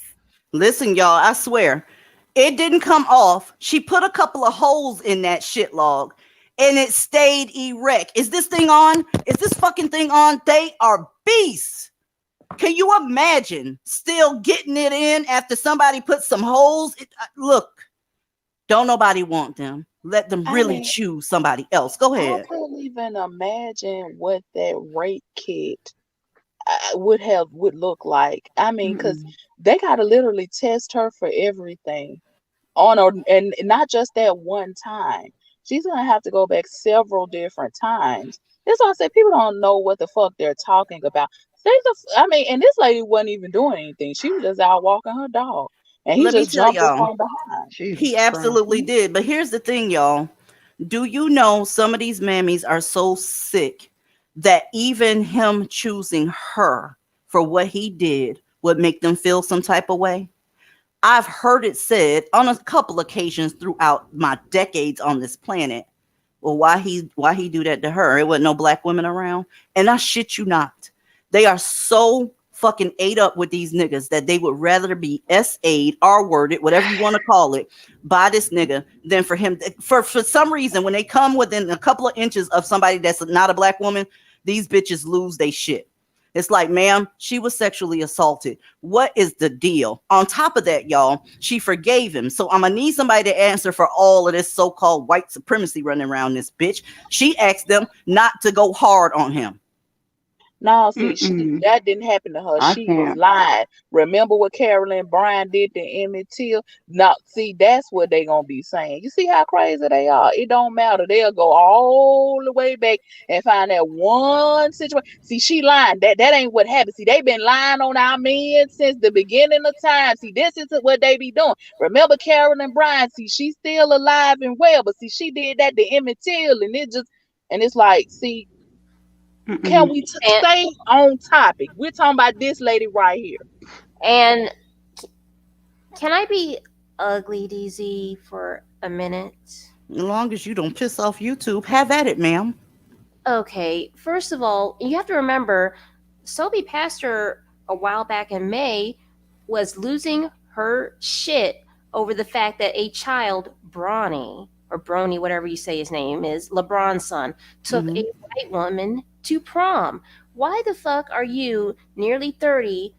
Listen, y'all, I swear. It didn't come off. She put a couple of holes in that shit log and it stayed erect. Is this thing on? Is this fucking thing on? They are beasts. Can you imagine still getting it in after somebody put some holes? Look, don't nobody want them. Let them really choose somebody else. Go ahead. I couldn't even imagine what that rape kit would look like. I mean, because they gotta literally test her for everything on her, and not just that one time. She's gonna have to go back several different times. That's why I say people don't know what the fuck they're talking about. And this lady wasn't even doing anything. She was just out walking her dog, and he just jumped her from behind. He absolutely did. But here's the thing, y'all. Do you know some of these mammies are so sick that even him choosing her for what he did would make them feel some type of way? I've heard it said on a couple occasions throughout my decades on this planet. Well, why he do that to her? It wasn't no black women around. And I shit you not. They are so fucking ate up with these niggas that they would rather be S-A'd, R-worded, whatever you want to call it, by this nigga than for him. For some reason, when they come within a couple of inches of somebody that's not a black woman, these bitches lose they shit. It's like, ma'am, she was sexually assaulted. What is the deal? On top of that, y'all, she forgave him. So I'm going to need somebody to answer for all of this so-called white supremacy running around this bitch. She asked them not to go hard on him. No, see, that didn't happen to her. I She was can't. lying. Remember what Carolyn Bryan did to Emmett Till? Now, see, that's what they gonna be saying. You see how crazy they are? It don't matter. They'll go all the way back and find that one situation. See, she lying. That ain't what happened. See, they been lying on our men since the beginning of time. See, this is what they be doing. Remember Carolyn Bryan? See, she's still alive and well, but see, she did that to Emmett Till, and it's like, see. Can we stay on topic? We're talking about this lady right here. And can I be ugly, DZ, for a minute? As long as you don't piss off YouTube, have at it, ma'am. Okay, first of all, you have to remember, Sobe Pastor a while back in May was losing her shit over the fact that a child, Bronny, or Brony, whatever you say his name is, LeBron's son, took a white woman to prom. Why the fuck are you, nearly 30,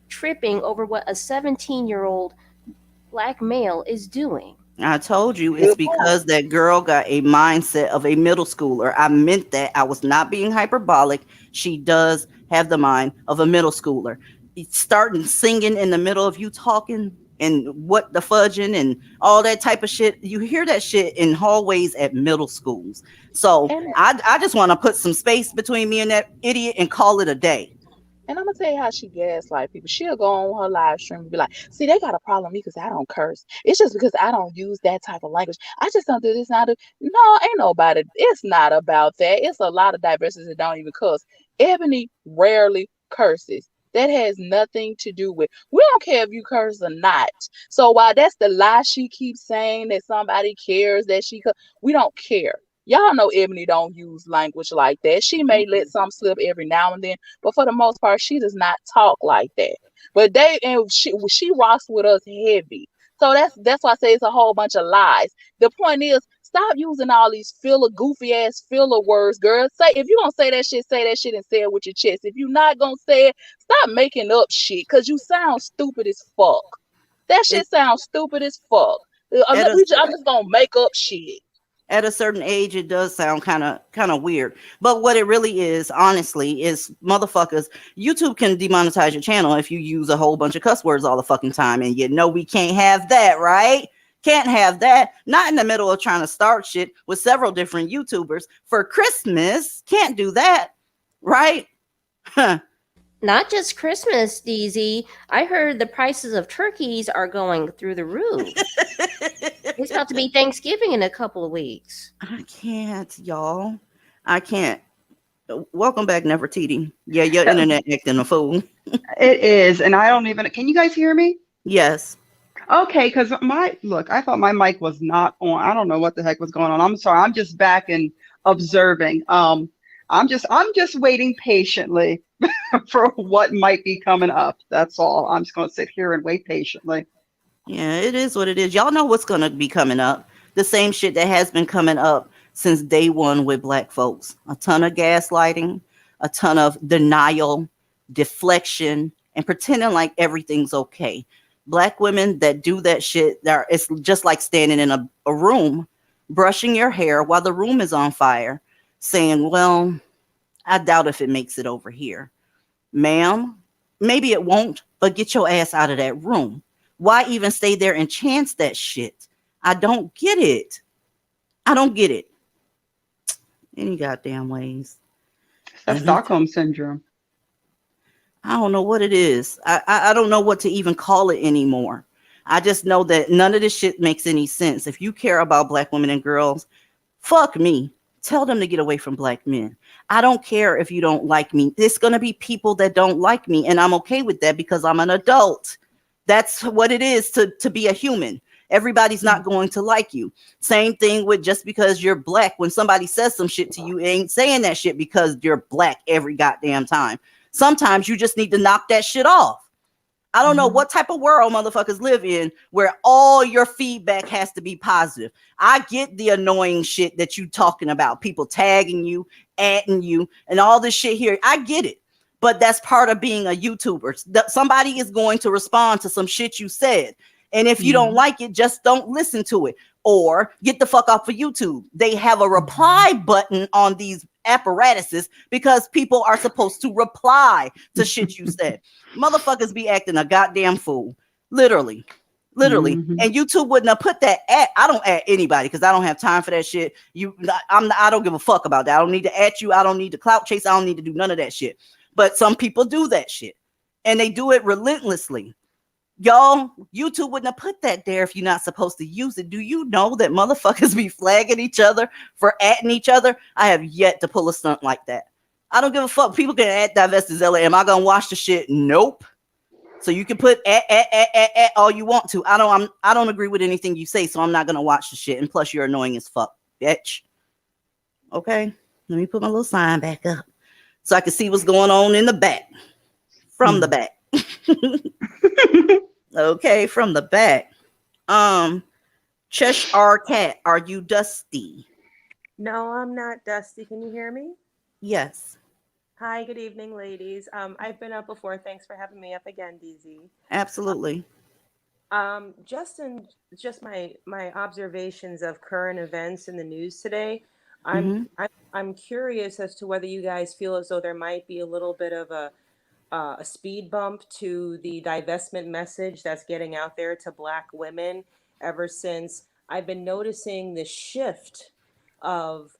tripping over what a 17-year-old black male is doing? I told you it's because that girl got a mindset of a middle schooler. I meant that. I was not being hyperbolic. She does have the mind of a middle schooler. Starting singing in the middle of you talking and what the fudging and all that type of shit. You hear that shit in hallways at middle schools. So I just want to put some space between me and that idiot and call it a day. And I'm gonna tell you how she gaslight people. She'll go on her live stream and be like, see, they got a problem with me because I don't curse. It's just because I don't use that type of language. I just don't do this. No, ain't nobody. It's not about that. It's a lot of diversity that don't even curse. Ebony rarely curses. That has nothing to do with, we don't care if you curse or not. So while that's the lie she keeps saying that somebody cares that we don't care. Y'all know Ebony don't use language like that. She may let some slip every now and then, but for the most part, she does not talk like that. But she rocks with us heavy. So that's why I say it's a whole bunch of lies. The point is, stop using all these goofy ass filler words, girl. If you gonna say that shit and say it with your chest. If you're not gonna say it, stop making up shit, cause you sound stupid as fuck. That shit sounds stupid as fuck. I'm just gonna make up shit. At a certain age, it does sound kind of weird. But what it really is, honestly, is motherfuckers, YouTube can demonetize your channel if you use a whole bunch of cuss words all the fucking time. And you know we can't have that, right? Can't have that. Not in the middle of trying to start shit with several different YouTubers for Christmas. Can't do that, right? Huh. Not just Christmas, DZ. I heard the prices of turkeys are going through the roof. It's about to be Thanksgiving in a couple of weeks. I can't, y'all. I can't. Welcome back, Nefertiti. Yeah, your internet acting a fool. It is, and I don't even. Can you guys hear me? Yes. Okay, because I thought my mic was not on. I don't know what the heck was going on. I'm sorry. I'm just back and observing. I'm just waiting patiently for what might be coming up. That's all. I'm just going to sit here and wait patiently. Yeah, it is what it is. Y'all know what's going to be coming up. The same shit that has been coming up since day one with black folks. A ton of gaslighting, a ton of denial, deflection, and pretending like everything's okay. Black women that do that shit, it's just like standing in a room, brushing your hair while the room is on fire, saying, well, I doubt if it makes it over here. Ma'am, maybe it won't, but get your ass out of that room. Why even stay there and chance that shit? I don't get it. I don't get it. Any goddamn ways. That's Stockholm syndrome. I don't know what it is. I don't know what to even call it anymore. I just know that none of this shit makes any sense. If you care about black women and girls, fuck me. Tell them to get away from black men. I don't care if you don't like me. There's going to be people that don't like me, and I'm okay with that because I'm an adult. That's what it is to be a human. Everybody's not going to like you. Same thing with just because you're black. When somebody says some shit to you, it ain't saying that shit because you're black every goddamn time. Sometimes you just need to knock that shit off. I don't know what type of world motherfuckers live in where all your feedback has to be positive. I get the annoying shit that you talking about. People tagging you, adding you, and all this shit here. I get it. but that's part of being a YouTuber. Somebody is going to respond to some shit you said. And if you don't like it, just don't listen to it or get the fuck off of YouTube. They have a reply button on these apparatuses because people are supposed to reply to shit you said. Motherfuckers be acting a goddamn fool. Literally. And YouTube wouldn't have put that at. I don't at anybody because I don't have time for that shit. I don't give a fuck about that. I don't need to at you. I don't need to clout chase. I don't need to do none of that shit. But some people do that shit and they do it relentlessly. Y'all, YouTube wouldn't have put that there if you're not supposed to use it. Do you know that motherfuckers be flagging each other for atting each other? I have yet to pull a stunt like that. I don't give a fuck. People can at Divestment. Am I gonna watch the shit? Nope. So you can put at all you want to. I don't agree with anything you say, so I'm not gonna watch the shit. And plus, you're annoying as fuck, bitch. Okay, let me put my little sign back up so I can see what's going on in the back. From the back. Okay, from the back. Cheshire Cat, are you dusty? No, I'm not dusty. Can you hear me? Yes. Hi, good evening, ladies. I've been up before. Thanks for having me up again, DZ. Absolutely. Just my observations of current events in the news today. I'm curious as to whether you guys feel as though there might be a little bit of a speed bump to the divestment message that's getting out there to Black women ever since I've been noticing the shift of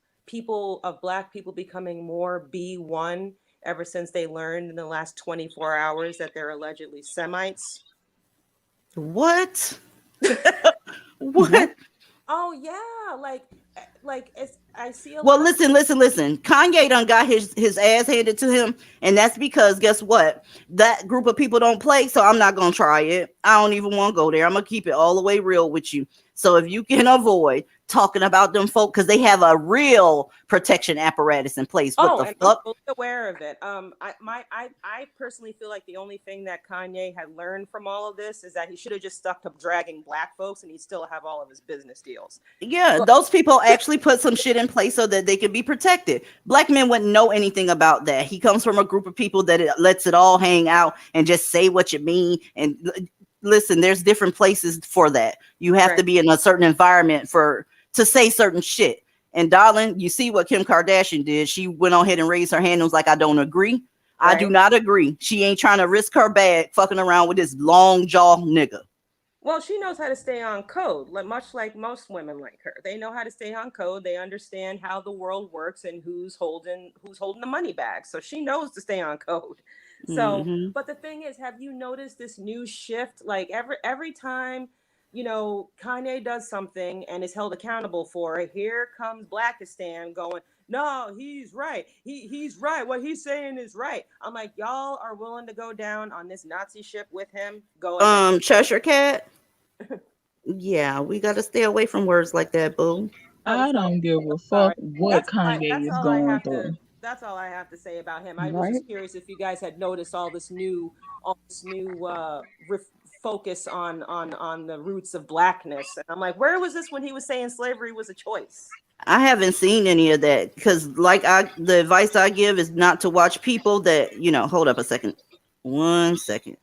Black people becoming more B1 ever since they learned in the last 24 hours that they're allegedly Semites. What? What? Oh yeah, like I see a Well, lot. listen. Kanye done got his ass handed to him, and that's because guess what? That group of people don't play, so I'm not gonna try it. I don't even want to go there. I'm gonna keep it all the way real with you. So if you can avoid talking about them folk, because they have a real protection apparatus in place. What the fuck? I'm fully aware of it. I personally feel like the only thing that Kanye had learned from all of this is that he should have just stuck to dragging Black folks, and he'd still have all of his business deals. Yeah, those people actually put some shit in place so that they can be protected. Black men wouldn't know anything about that. He comes from a group of people that lets it all hang out and just say what you mean. And listen, there's different places for that. You have to be in a certain environment to say certain shit. And darling, you see what Kim Kardashian did. She went on ahead and raised her hand and was like, I don't agree. I do not agree. She ain't trying to risk her bag fucking around with this long jaw nigga. Well, she knows how to stay on code, much like most women like her. They know how to stay on code. They understand how the world works and who's holding the money bag. So she knows to stay on code. So, but the thing is, have you noticed this new shift? Like every time, Kanye does something and is held accountable for it, here comes Blackistan going, no, he's right. He's right. What he's saying is right. I'm like, y'all are willing to go down on this Nazi ship with him? Cheshire Cat. Yeah, we got to stay away from words like that, boo. I don't give a fuck what Kanye is going through. That's all I have to say about him. I was just curious if you guys had noticed all this new focus on the roots of Blackness. And I'm like, where was this when he was saying slavery was a choice? I haven't seen any of that because the advice I give is not to watch people that, hold up a second. 1 second.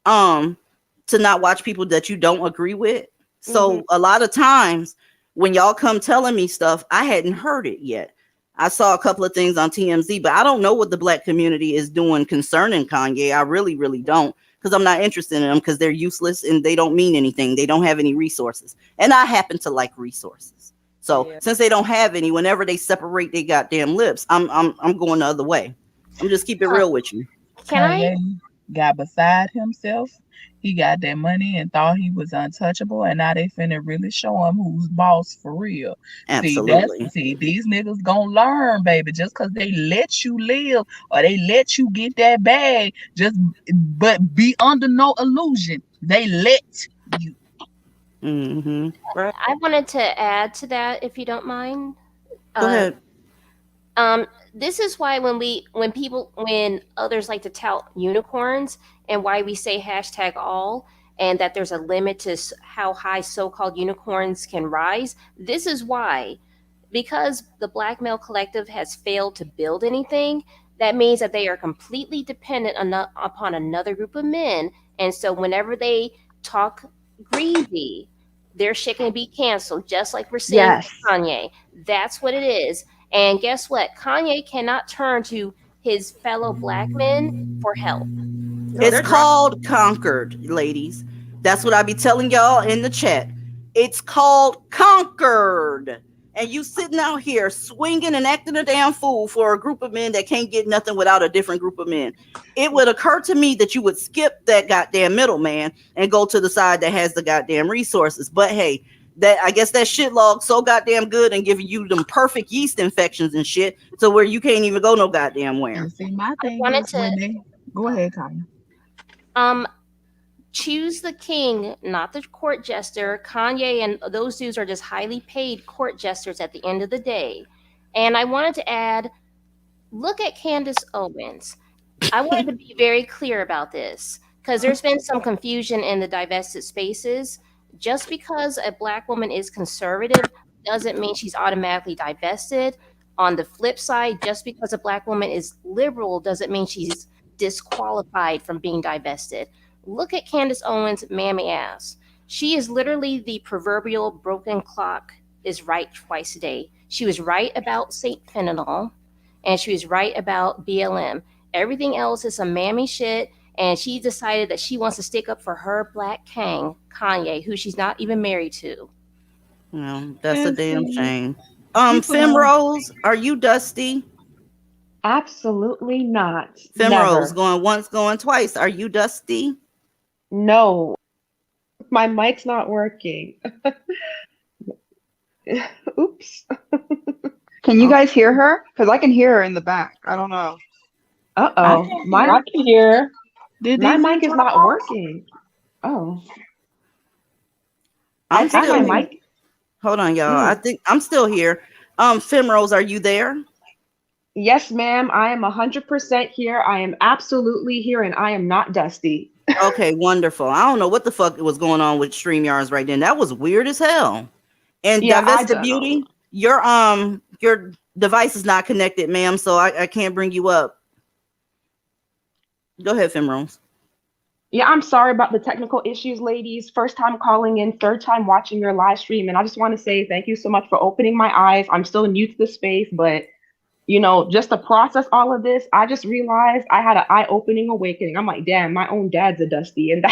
To not watch people that you don't agree with. So a lot of times when y'all come telling me stuff, I hadn't heard it yet. I saw a couple of things on TMZ, but I don't know what the Black community is doing concerning Kanye. I really, really don't, because I'm not interested in them because they're useless and they don't mean anything. They don't have any resources. And I happen to like resources. So since they don't have any, whenever they separate their goddamn lips, I'm going the other way. I'm just keep it real with you. Kanye got beside himself. He got that money and thought he was untouchable, and now they finna really show him who's boss for real. Absolutely. See, these niggas gonna learn, baby. Just because they let you live or they let you get that bag, but be under no illusion. They let you. Right. I wanted to add to that, if you don't mind. Go ahead. This is why when others like to tout unicorns and why we say #all and that there's a limit to how high so-called unicorns can rise. This is why, because the Black male collective has failed to build anything, that means that they are completely dependent upon another group of men. And so whenever they talk greasy, their shit can be canceled, just like we're seeing with Kanye. That's what it is. And guess what? Kanye cannot turn to his fellow black men for help. It's called conquered, ladies. That's what I be telling y'all in the chat. It's called conquered. And you sitting out here swinging and acting a damn fool for a group of men that can't get nothing without a different group of men. It would occur to me that you would skip that goddamn middleman and go to the side that has the goddamn resources. But hey, that I guess that shit log so goddamn good and giving you them perfect yeast infections and shit to where you can't even go no goddamn where. And see, my thing is when they go ahead, Kanye. Choose the king, not the court jester. Kanye and those dudes are just highly paid court jesters at the end of the day. And I wanted to add, look at Candace Owens. I wanted to be very clear about this because there's been some confusion in the divested spaces. Just because a black woman is conservative doesn't mean she's automatically divested. On the flip side, just because a black woman is liberal doesn't mean she's disqualified from being divested. Look at Candace Owens' mammy ass. She is literally the proverbial broken clock is right twice a day. She was right about St. Fentanyl, and she was right about BLM. Everything else is some mammy shit, and she decided that she wants to stick up for her black king, Kanye, who she's not even married to. No, that's a damn shame. Femrose, are you dusty? Absolutely not. Femrose, going once, going twice. Are you dusty? No. My mic's not working. Oops. Can you guys hear her? Because I can hear her in the back. I don't know. Uh-oh. I can hear. My mic is not off? working. Oh. I'm I think still my here. mic. Hold on, y'all. I think I'm still here. Femrose, are you there? Yes, ma'am. I am 100% here. I am absolutely here, and I am not dusty. Okay, wonderful. I don't know what the fuck was going on with StreamYards right then. That was weird as hell. And Yeah, Divested Beauty, your device is not connected, ma'am, so I can't bring you up. Go ahead, Femrose. Yeah, I'm sorry about the technical issues, ladies. First time calling in, third time watching your live stream, and I just want to say thank you so much for opening my eyes. I'm still new to the space, but you know, just to process all of this, I just realized I had an eye-opening awakening. I'm like, damn, my own dad's a dusty, and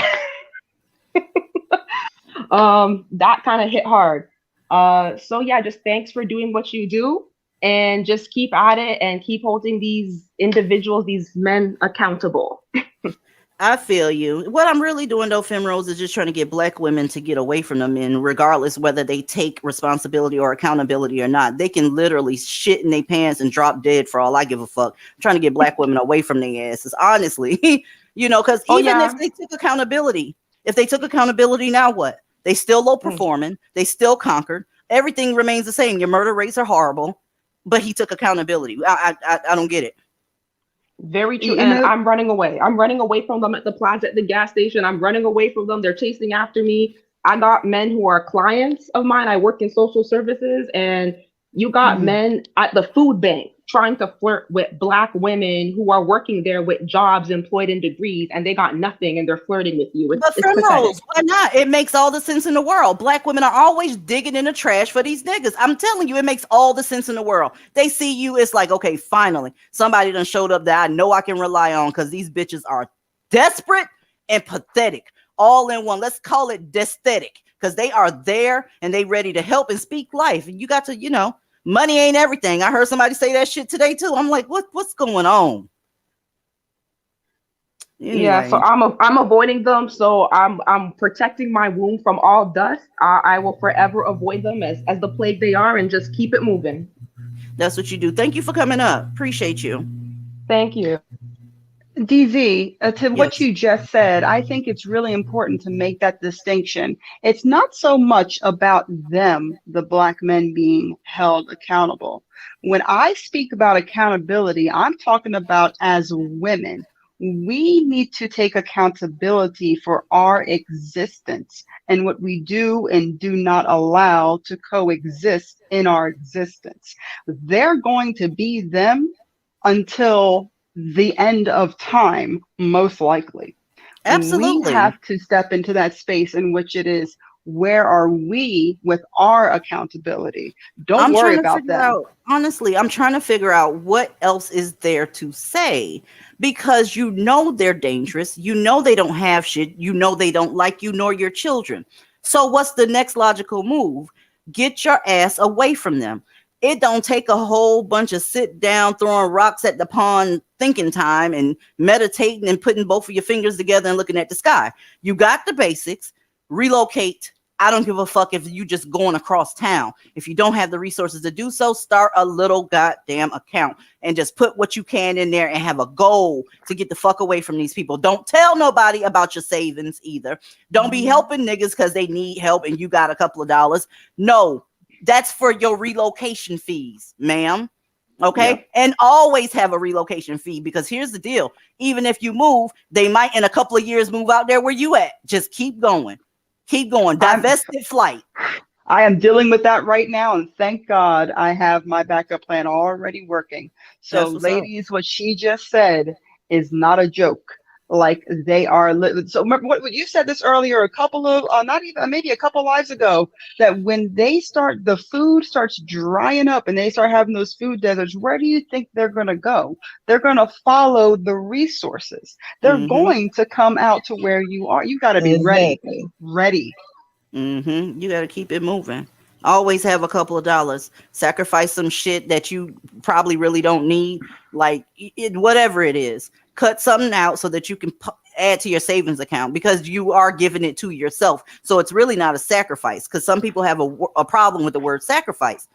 that kind of hit hard. So yeah, just thanks for doing what you do, and just keep at it and keep holding these individuals, these men accountable. I feel you. What I'm really doing though, Femrose, is just trying to get black women to get away from the men, regardless whether they take responsibility or accountability or not. They can literally shit in their pants and drop dead for all I give a fuck. I'm trying to get black women away from their asses, honestly. You know, because if they took accountability, now what? They still low performing. They still conquered. Everything remains the same. Your murder rates are horrible, but he took accountability. I don't get it. Very true. And I'm running away. I'm running away from them at the plaza, at the gas station. I'm running away from them. They're chasing after me. I got men who are clients of mine. I work in social services, and you got men at the food bank trying to flirt with black women who are working there with jobs, employed in degrees, and they got nothing, and they're flirting with you. But Femrose, why not? It makes all the sense in the world. Black women are always digging in the trash for these niggas. I'm telling you, it makes all the sense in the world. They see you, it's like, okay, finally, somebody done showed up that I know I can rely on, because these bitches are desperate and pathetic, all in one. Let's call it desthetic, because they are there and they ready to help and speak life. And you got to, you know, money ain't everything. I heard somebody say that shit today too. I'm like, what's going on? Anyway. Yeah, so I'm avoiding them. So I'm protecting my womb from all dust. I will forever avoid them as the plague they are, and just keep it moving. That's what you do. Thank you for coming up. Appreciate you. Thank you. DZ, to what you just said, I think it's really important to make that distinction. It's not so much about them, the black men, being held accountable. When I speak about accountability, I'm talking about as women. We need to take accountability for our existence and what we do and do not allow to coexist in our existence. They're going to be them until the end of time, most likely. Absolutely. We have to step into that space in which it is, where are we with our accountability? Don't worry about them. Honestly, I'm trying to figure out what else is there to say, because you know they're dangerous. You know they don't have shit. You know they don't like you nor your children. So what's the next logical move? Get your ass away from them. It don't take a whole bunch of sit down, throwing rocks at the pond, thinking time and meditating and putting both of your fingers together and looking at the sky. You got the basics. Relocate. I don't give a fuck if you just going across town. If you don't have the resources to do so, start a little goddamn account and just put what you can in there and have a goal to get the fuck away from these people. Don't tell nobody about your savings either. Don't be helping niggas because they need help and you got a couple of dollars. No, that's for your relocation fees, ma'am. Okay. Yeah. And always have a relocation fee, because here's the deal. Even if you move, they might in a couple of years move out there where you at. Just keep going. Keep going. Divested flight. I am dealing with that right now, and thank God I have my backup plan already working. So, ladies, what she just said is not a joke. Like, they are. So, remember what you said this earlier, a couple of, not even, maybe a couple lives ago, that when they start, the food starts drying up and they start having those food deserts, where do you think they're going to go? They're going to follow the resources. They're going to come out to where you are. You got to be ready. You got to keep it moving. Always have a couple of dollars. Sacrifice some shit that you probably really don't need, like whatever it is. Cut something out so that you can add to your savings account, because you are giving it to yourself. So it's really not a sacrifice, because some people have a problem with the word sacrifice.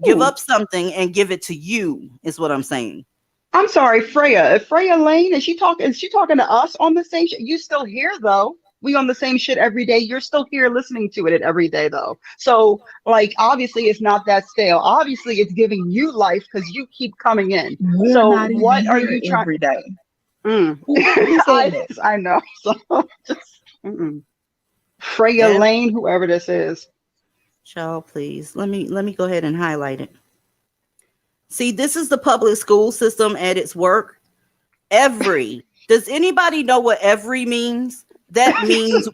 Give up something and give it to you is what I'm saying. I'm sorry, Freya. If Freya Lane, is she talking to us on the same shit? You still here though? We on the same shit every day. You're still here listening to it every day though. So like, obviously it's not that stale. Obviously it's giving you life because you keep coming in. We're so not what even are here you trying every day? I know. So just Freya Lane, whoever this is. Child, please. Let me go ahead and highlight it. See, this is the public school system at its work. Does anybody know what every means? That means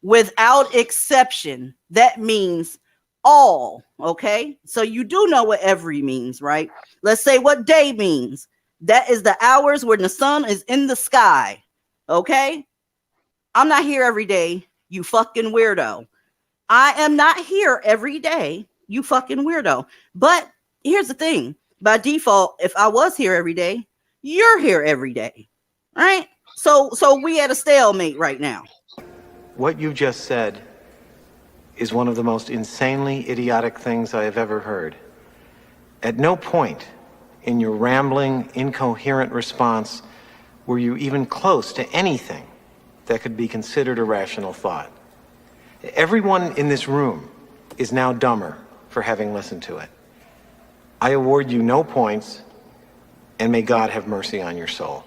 without exception. That means all. Okay. So you do know what every means, right? Let's say what day means. That is the hours when the sun is in the sky. Okay. I'm not here every day, you fucking weirdo. I am not here every day, you fucking weirdo. But here's the thing. By default, if I was here every day, you're here every day. Right? So we at a stalemate right now. What you just said is one of the most insanely idiotic things I have ever heard. At no point in your rambling, incoherent response were you even close to anything that could be considered a rational thought. Everyone in this room is now dumber for having listened to it. I award you no points, and may God have mercy on your soul.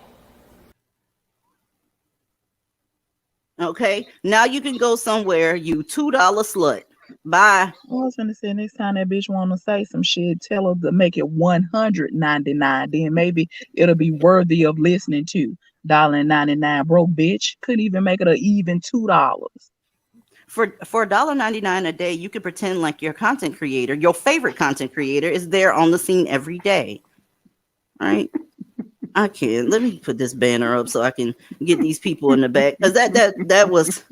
Okay, now you can go somewhere, you $2 slut. Bye. I was gonna say, next time that bitch wanna say some shit, tell her to make it $199. Then maybe it'll be worthy of listening to. $1.99, broke bitch. Couldn't even make it an even $2. For $1.99 a day, you can pretend like your content creator, your favorite content creator, is there on the scene every day. Right? I can't. Let me put this banner up so I can get these people in the back. Because that was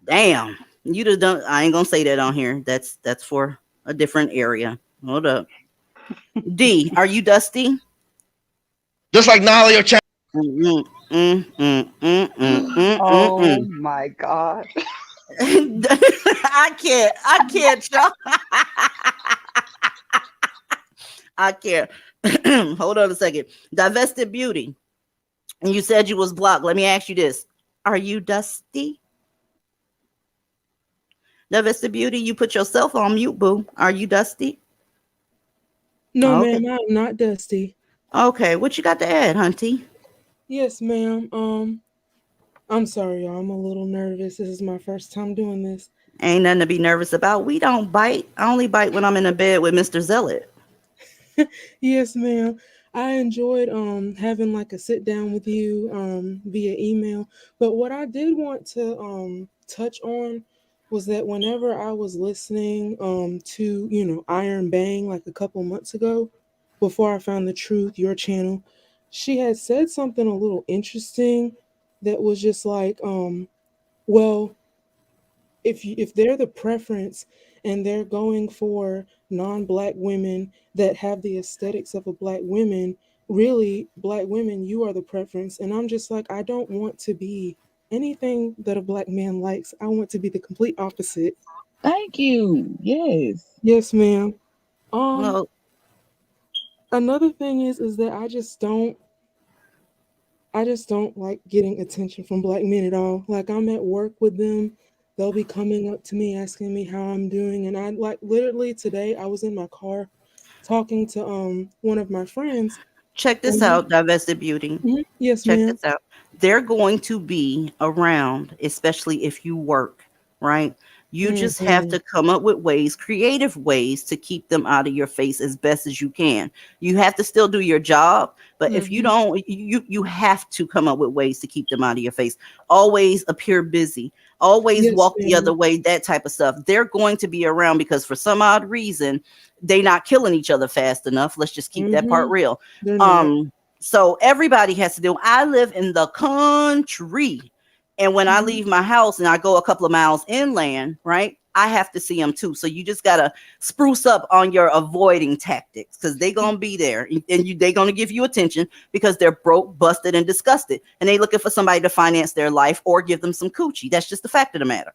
damn. You'd have done. I ain't gonna say that on here. That's for a different area. Hold up. D, are you dusty? Just like Nolly or Chad. Oh my God. I can't, y'all. I can't. Hold on a second. Divested Beauty. And you said you was blocked. Let me ask you this. Are you dusty? Divested Beauty, you put yourself on mute, boo. Are you dusty? No, Okay. ma'am, I'm not dusty. Okay, what you got to add, hunty? Yes, ma'am. I'm sorry, y'all. I'm a little nervous. This is my first time doing this. Ain't nothing to be nervous about. We don't bite. I only bite when I'm in a bed with Mr. Zealot. Yes, ma'am. I enjoyed having like a sit down with you via email. But what I did want to touch on was that whenever I was listening to, you know, Iron Bang like a couple months ago, before I found the truth, your channel, she had said something a little interesting that was just like, well, if they're the preference and they're going for non-black women that have the aesthetics of a black woman, really black women, you are the preference. And I'm just like, I don't want to be anything that a black man likes. I want to be the complete opposite. Thank you. Yes. Yes, ma'am. Well, Another thing is that I just don't like getting attention from black men at all. Like I'm at work with them, they'll be coming up to me asking me how I'm doing, and I like literally today I was in my car talking to one of my friends. Check this and out, Divested Beauty. Yes, Check ma'am. this out. They're going to be around, especially if you work, right? You just have Mhm. to come up with ways, creative ways to keep them out of your face as best as you can. You have to still do your job, but if you Mhm. don't, you have to come up with ways to keep them out of your face. Always appear busy. Always Yes, walk the other ma'am. way, that type of stuff. They're going to be around because for some odd reason, they're not killing each other fast enough. Let's just keep that part Mhm. real. They're not. So everybody has to do. I live in the country, and when I Mhm. leave my house and I go a couple of miles inland, right, I have to see them too. So you just gotta spruce up on your avoiding tactics because they're gonna be there, and they're gonna give you attention because they're broke, busted, and disgusted, and they looking for somebody to finance their life or give them some coochie. That's just the fact of the matter.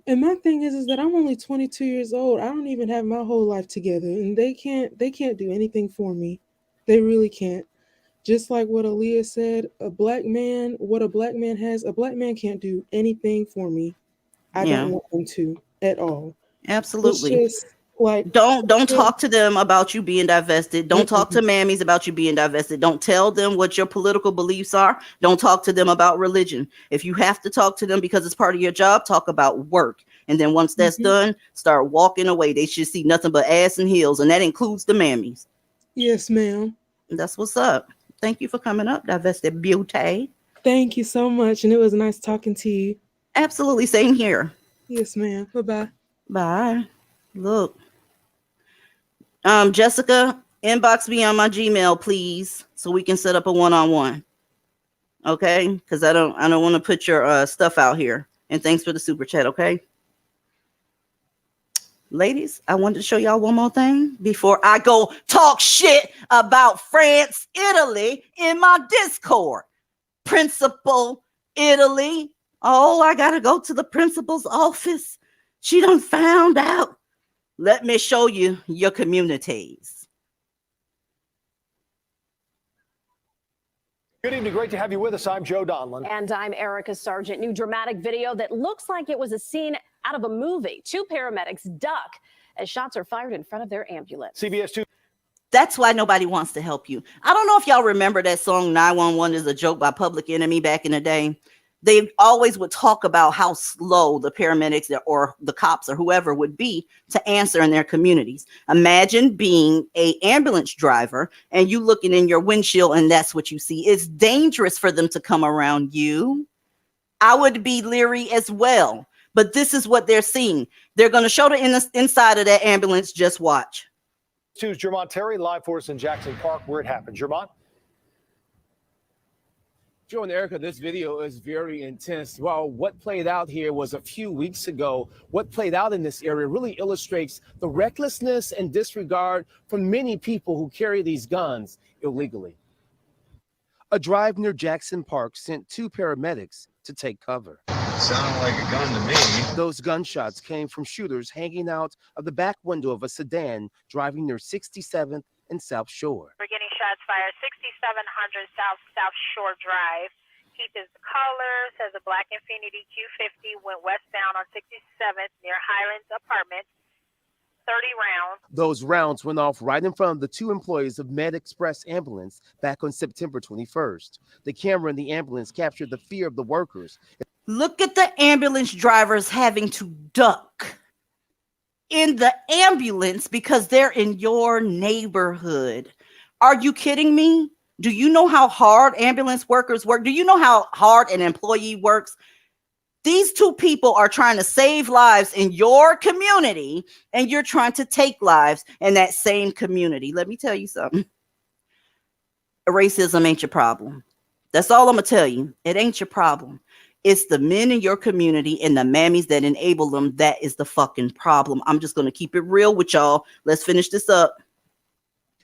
And my thing is that I'm only 22 years old. I don't even have my whole life together, and they can't do anything for me. They really can't. Just like what Aaliyah said, what a black man has, a black man can't do anything for me. I don't Yeah, want them to at all. It's absolutely. just like Don't talk to them about you being divested. Don't talk to mm-mm. mammies about you being divested. Don't tell them what your political beliefs are. Don't talk to them about religion. If you have to talk to them because it's part of your job, talk about work. And then once that's Mhm. done, start walking away. They should see nothing but ass and heels, and that includes the mammies. Yes, ma'am. That's what's up. Thank you for coming up, Divested Beauty. Thank you so much, and it was nice talking to you. Absolutely, same here. Yes, ma'am. Bye-bye. Bye. Look, Jessica, inbox me on my Gmail, please, so we can set up a one-on-one. Okay, because I don't want to put your stuff out here. And thanks for the super chat. Okay, ladies, I wanted to show y'all one more thing before I go talk shit about France, Italy in my Discord. Principal Italy. Oh, I gotta go to the principal's office. She done found out. Let me show you your communities. Good evening. Great to have you with us. I'm Joe Donlin. And I'm Erica Sargent. New dramatic video that looks like it was a scene out of a movie. Two paramedics duck as shots are fired in front of their ambulance. CBS 2. That's why nobody wants to help you. I don't know if y'all remember that song 911 is a joke by Public Enemy back in the day. They always would talk about how slow the paramedics or the cops or whoever would be to answer in their communities. Imagine being an ambulance driver and you looking in your windshield and that's what you see. It's dangerous for them to come around you. I would be leery as well, but this is what they're seeing. They're going to show the inside of that ambulance. Just watch. 2's Jermont Terry, live for us in Jackson Park, where it happened. Jermont? Joe and Erica, this video is very intense. While what played out here was a few weeks ago, what played out in this area really illustrates the recklessness and disregard from many people who carry these guns illegally. A drive near Jackson Park sent two paramedics to take cover. Sounded like a gun to me. Those gunshots came from shooters hanging out of the back window of a sedan driving near 67th and South Shore. We're getting shots fired 6700 South Shore Drive. Keep his color, says a black Infiniti Q50 went westbound on 67th near Highlands Apartments. 30 rounds. Those rounds went off right in front of the two employees of Med Express Ambulance back on September 21st. The camera in the ambulance captured the fear of the workers. Look at the ambulance drivers having to duck in the ambulance because they're in your neighborhood. Are you kidding me? Do you know how hard ambulance workers work? Do you know how hard an employee works? These two people are trying to save lives in your community, and you're trying to take lives in that same community. Let me tell you something. Racism ain't your problem. That's all I'm going to tell you. It ain't your problem. It's the men in your community and the mammies that enable them. That is the fucking problem. I'm just going to keep it real with y'all. Let's finish this up.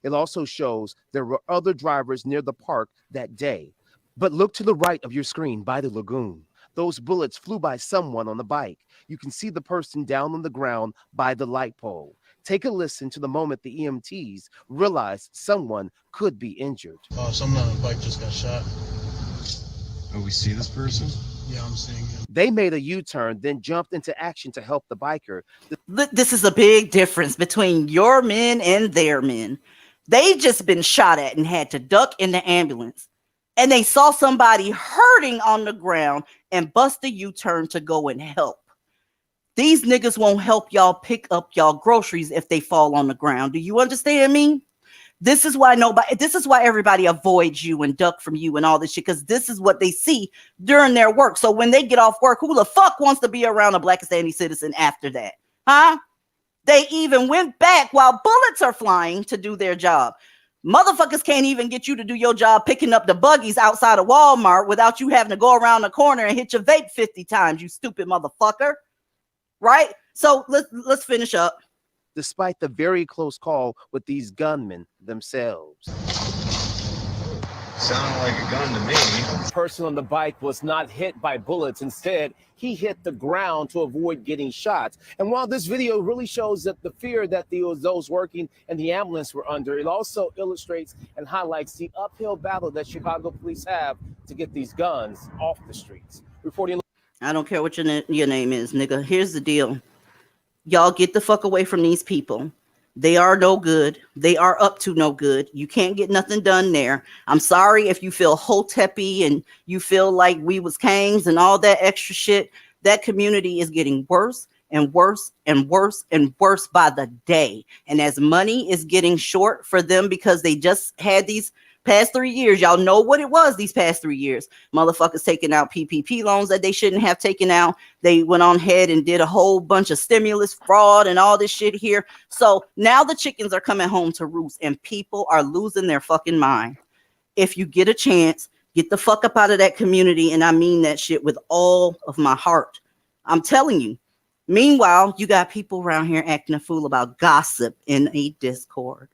It also shows there were other drivers near the park that day. But look to the right of your screen by the lagoon. Those bullets flew by someone on the bike. You can see the person down on the ground by the light pole. Take a listen to the moment the EMTs realized someone could be injured. Oh, someone on the bike just got shot. Oh, we see this person? Yeah, I'm seeing him. They made a U-turn, then jumped into action to help the biker. This is a big difference between your men and their men. They just been shot at and had to duck in the ambulance. And they saw somebody hurting on the ground and bust a U-turn to go and help. These niggas won't help y'all pick up y'all groceries if they fall on the ground. Do you understand me? This is why everybody avoids you and duck from you and all this shit, because this is what they see during their work. So when they get off work, who the fuck wants to be around a Blackistani citizen after that? Huh? They even went back while bullets are flying to do their job. Motherfuckers can't even get you to do your job picking up the buggies outside of Walmart without you having to go around the corner and hit your vape 50 times, you stupid motherfucker. Right? So let's finish up. Despite the very close call with these gunmen themselves. Sounded like a gun to me. The person on the bike was not hit by bullets. Instead, he hit the ground to avoid getting shot. And while this video really shows that the fear that those working in the ambulance were under, it also illustrates and highlights the uphill battle that Chicago police have to get these guns off the streets. Reporting. I don't care what your name is, nigga. Here's the deal. Y'all get the fuck away from these people. They are no good. They are up to no good. You can't get nothing done there. I'm sorry if you feel hoteppy and you feel like we was kings and all that extra shit. That community is getting worse and worse and worse and worse by the day. And as money is getting short for them because they just had these past 3 years, y'all know what it was these past 3 years. Motherfuckers taking out PPP loans that they shouldn't have taken out. They went on ahead and did a whole bunch of stimulus fraud and all this shit here. So now the chickens are coming home to roost and people are losing their fucking mind. If you get a chance, get the fuck up out of that community. And I mean that shit with all of my heart. I'm telling you. Meanwhile, you got people around here acting a fool about gossip in a Discord.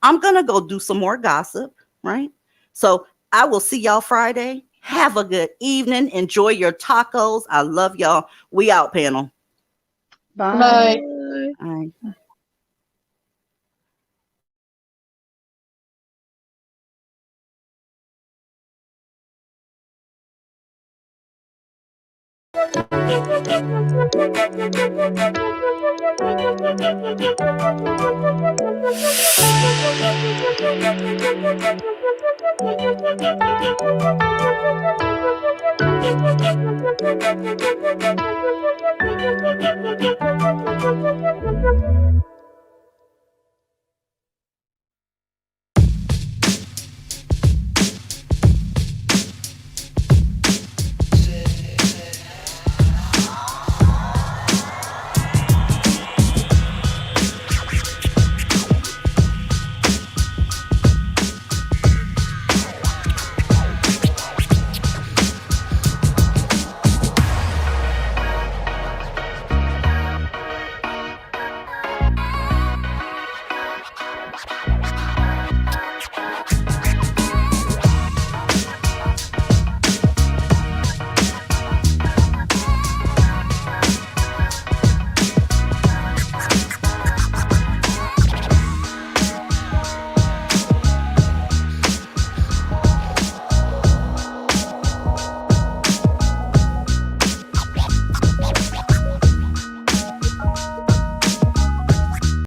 I'm going to go do some more gossip. Right? So I will see y'all Friday. Have a good evening. Enjoy your tacos. I love y'all. We out, panel. Bye. Bye. Bye.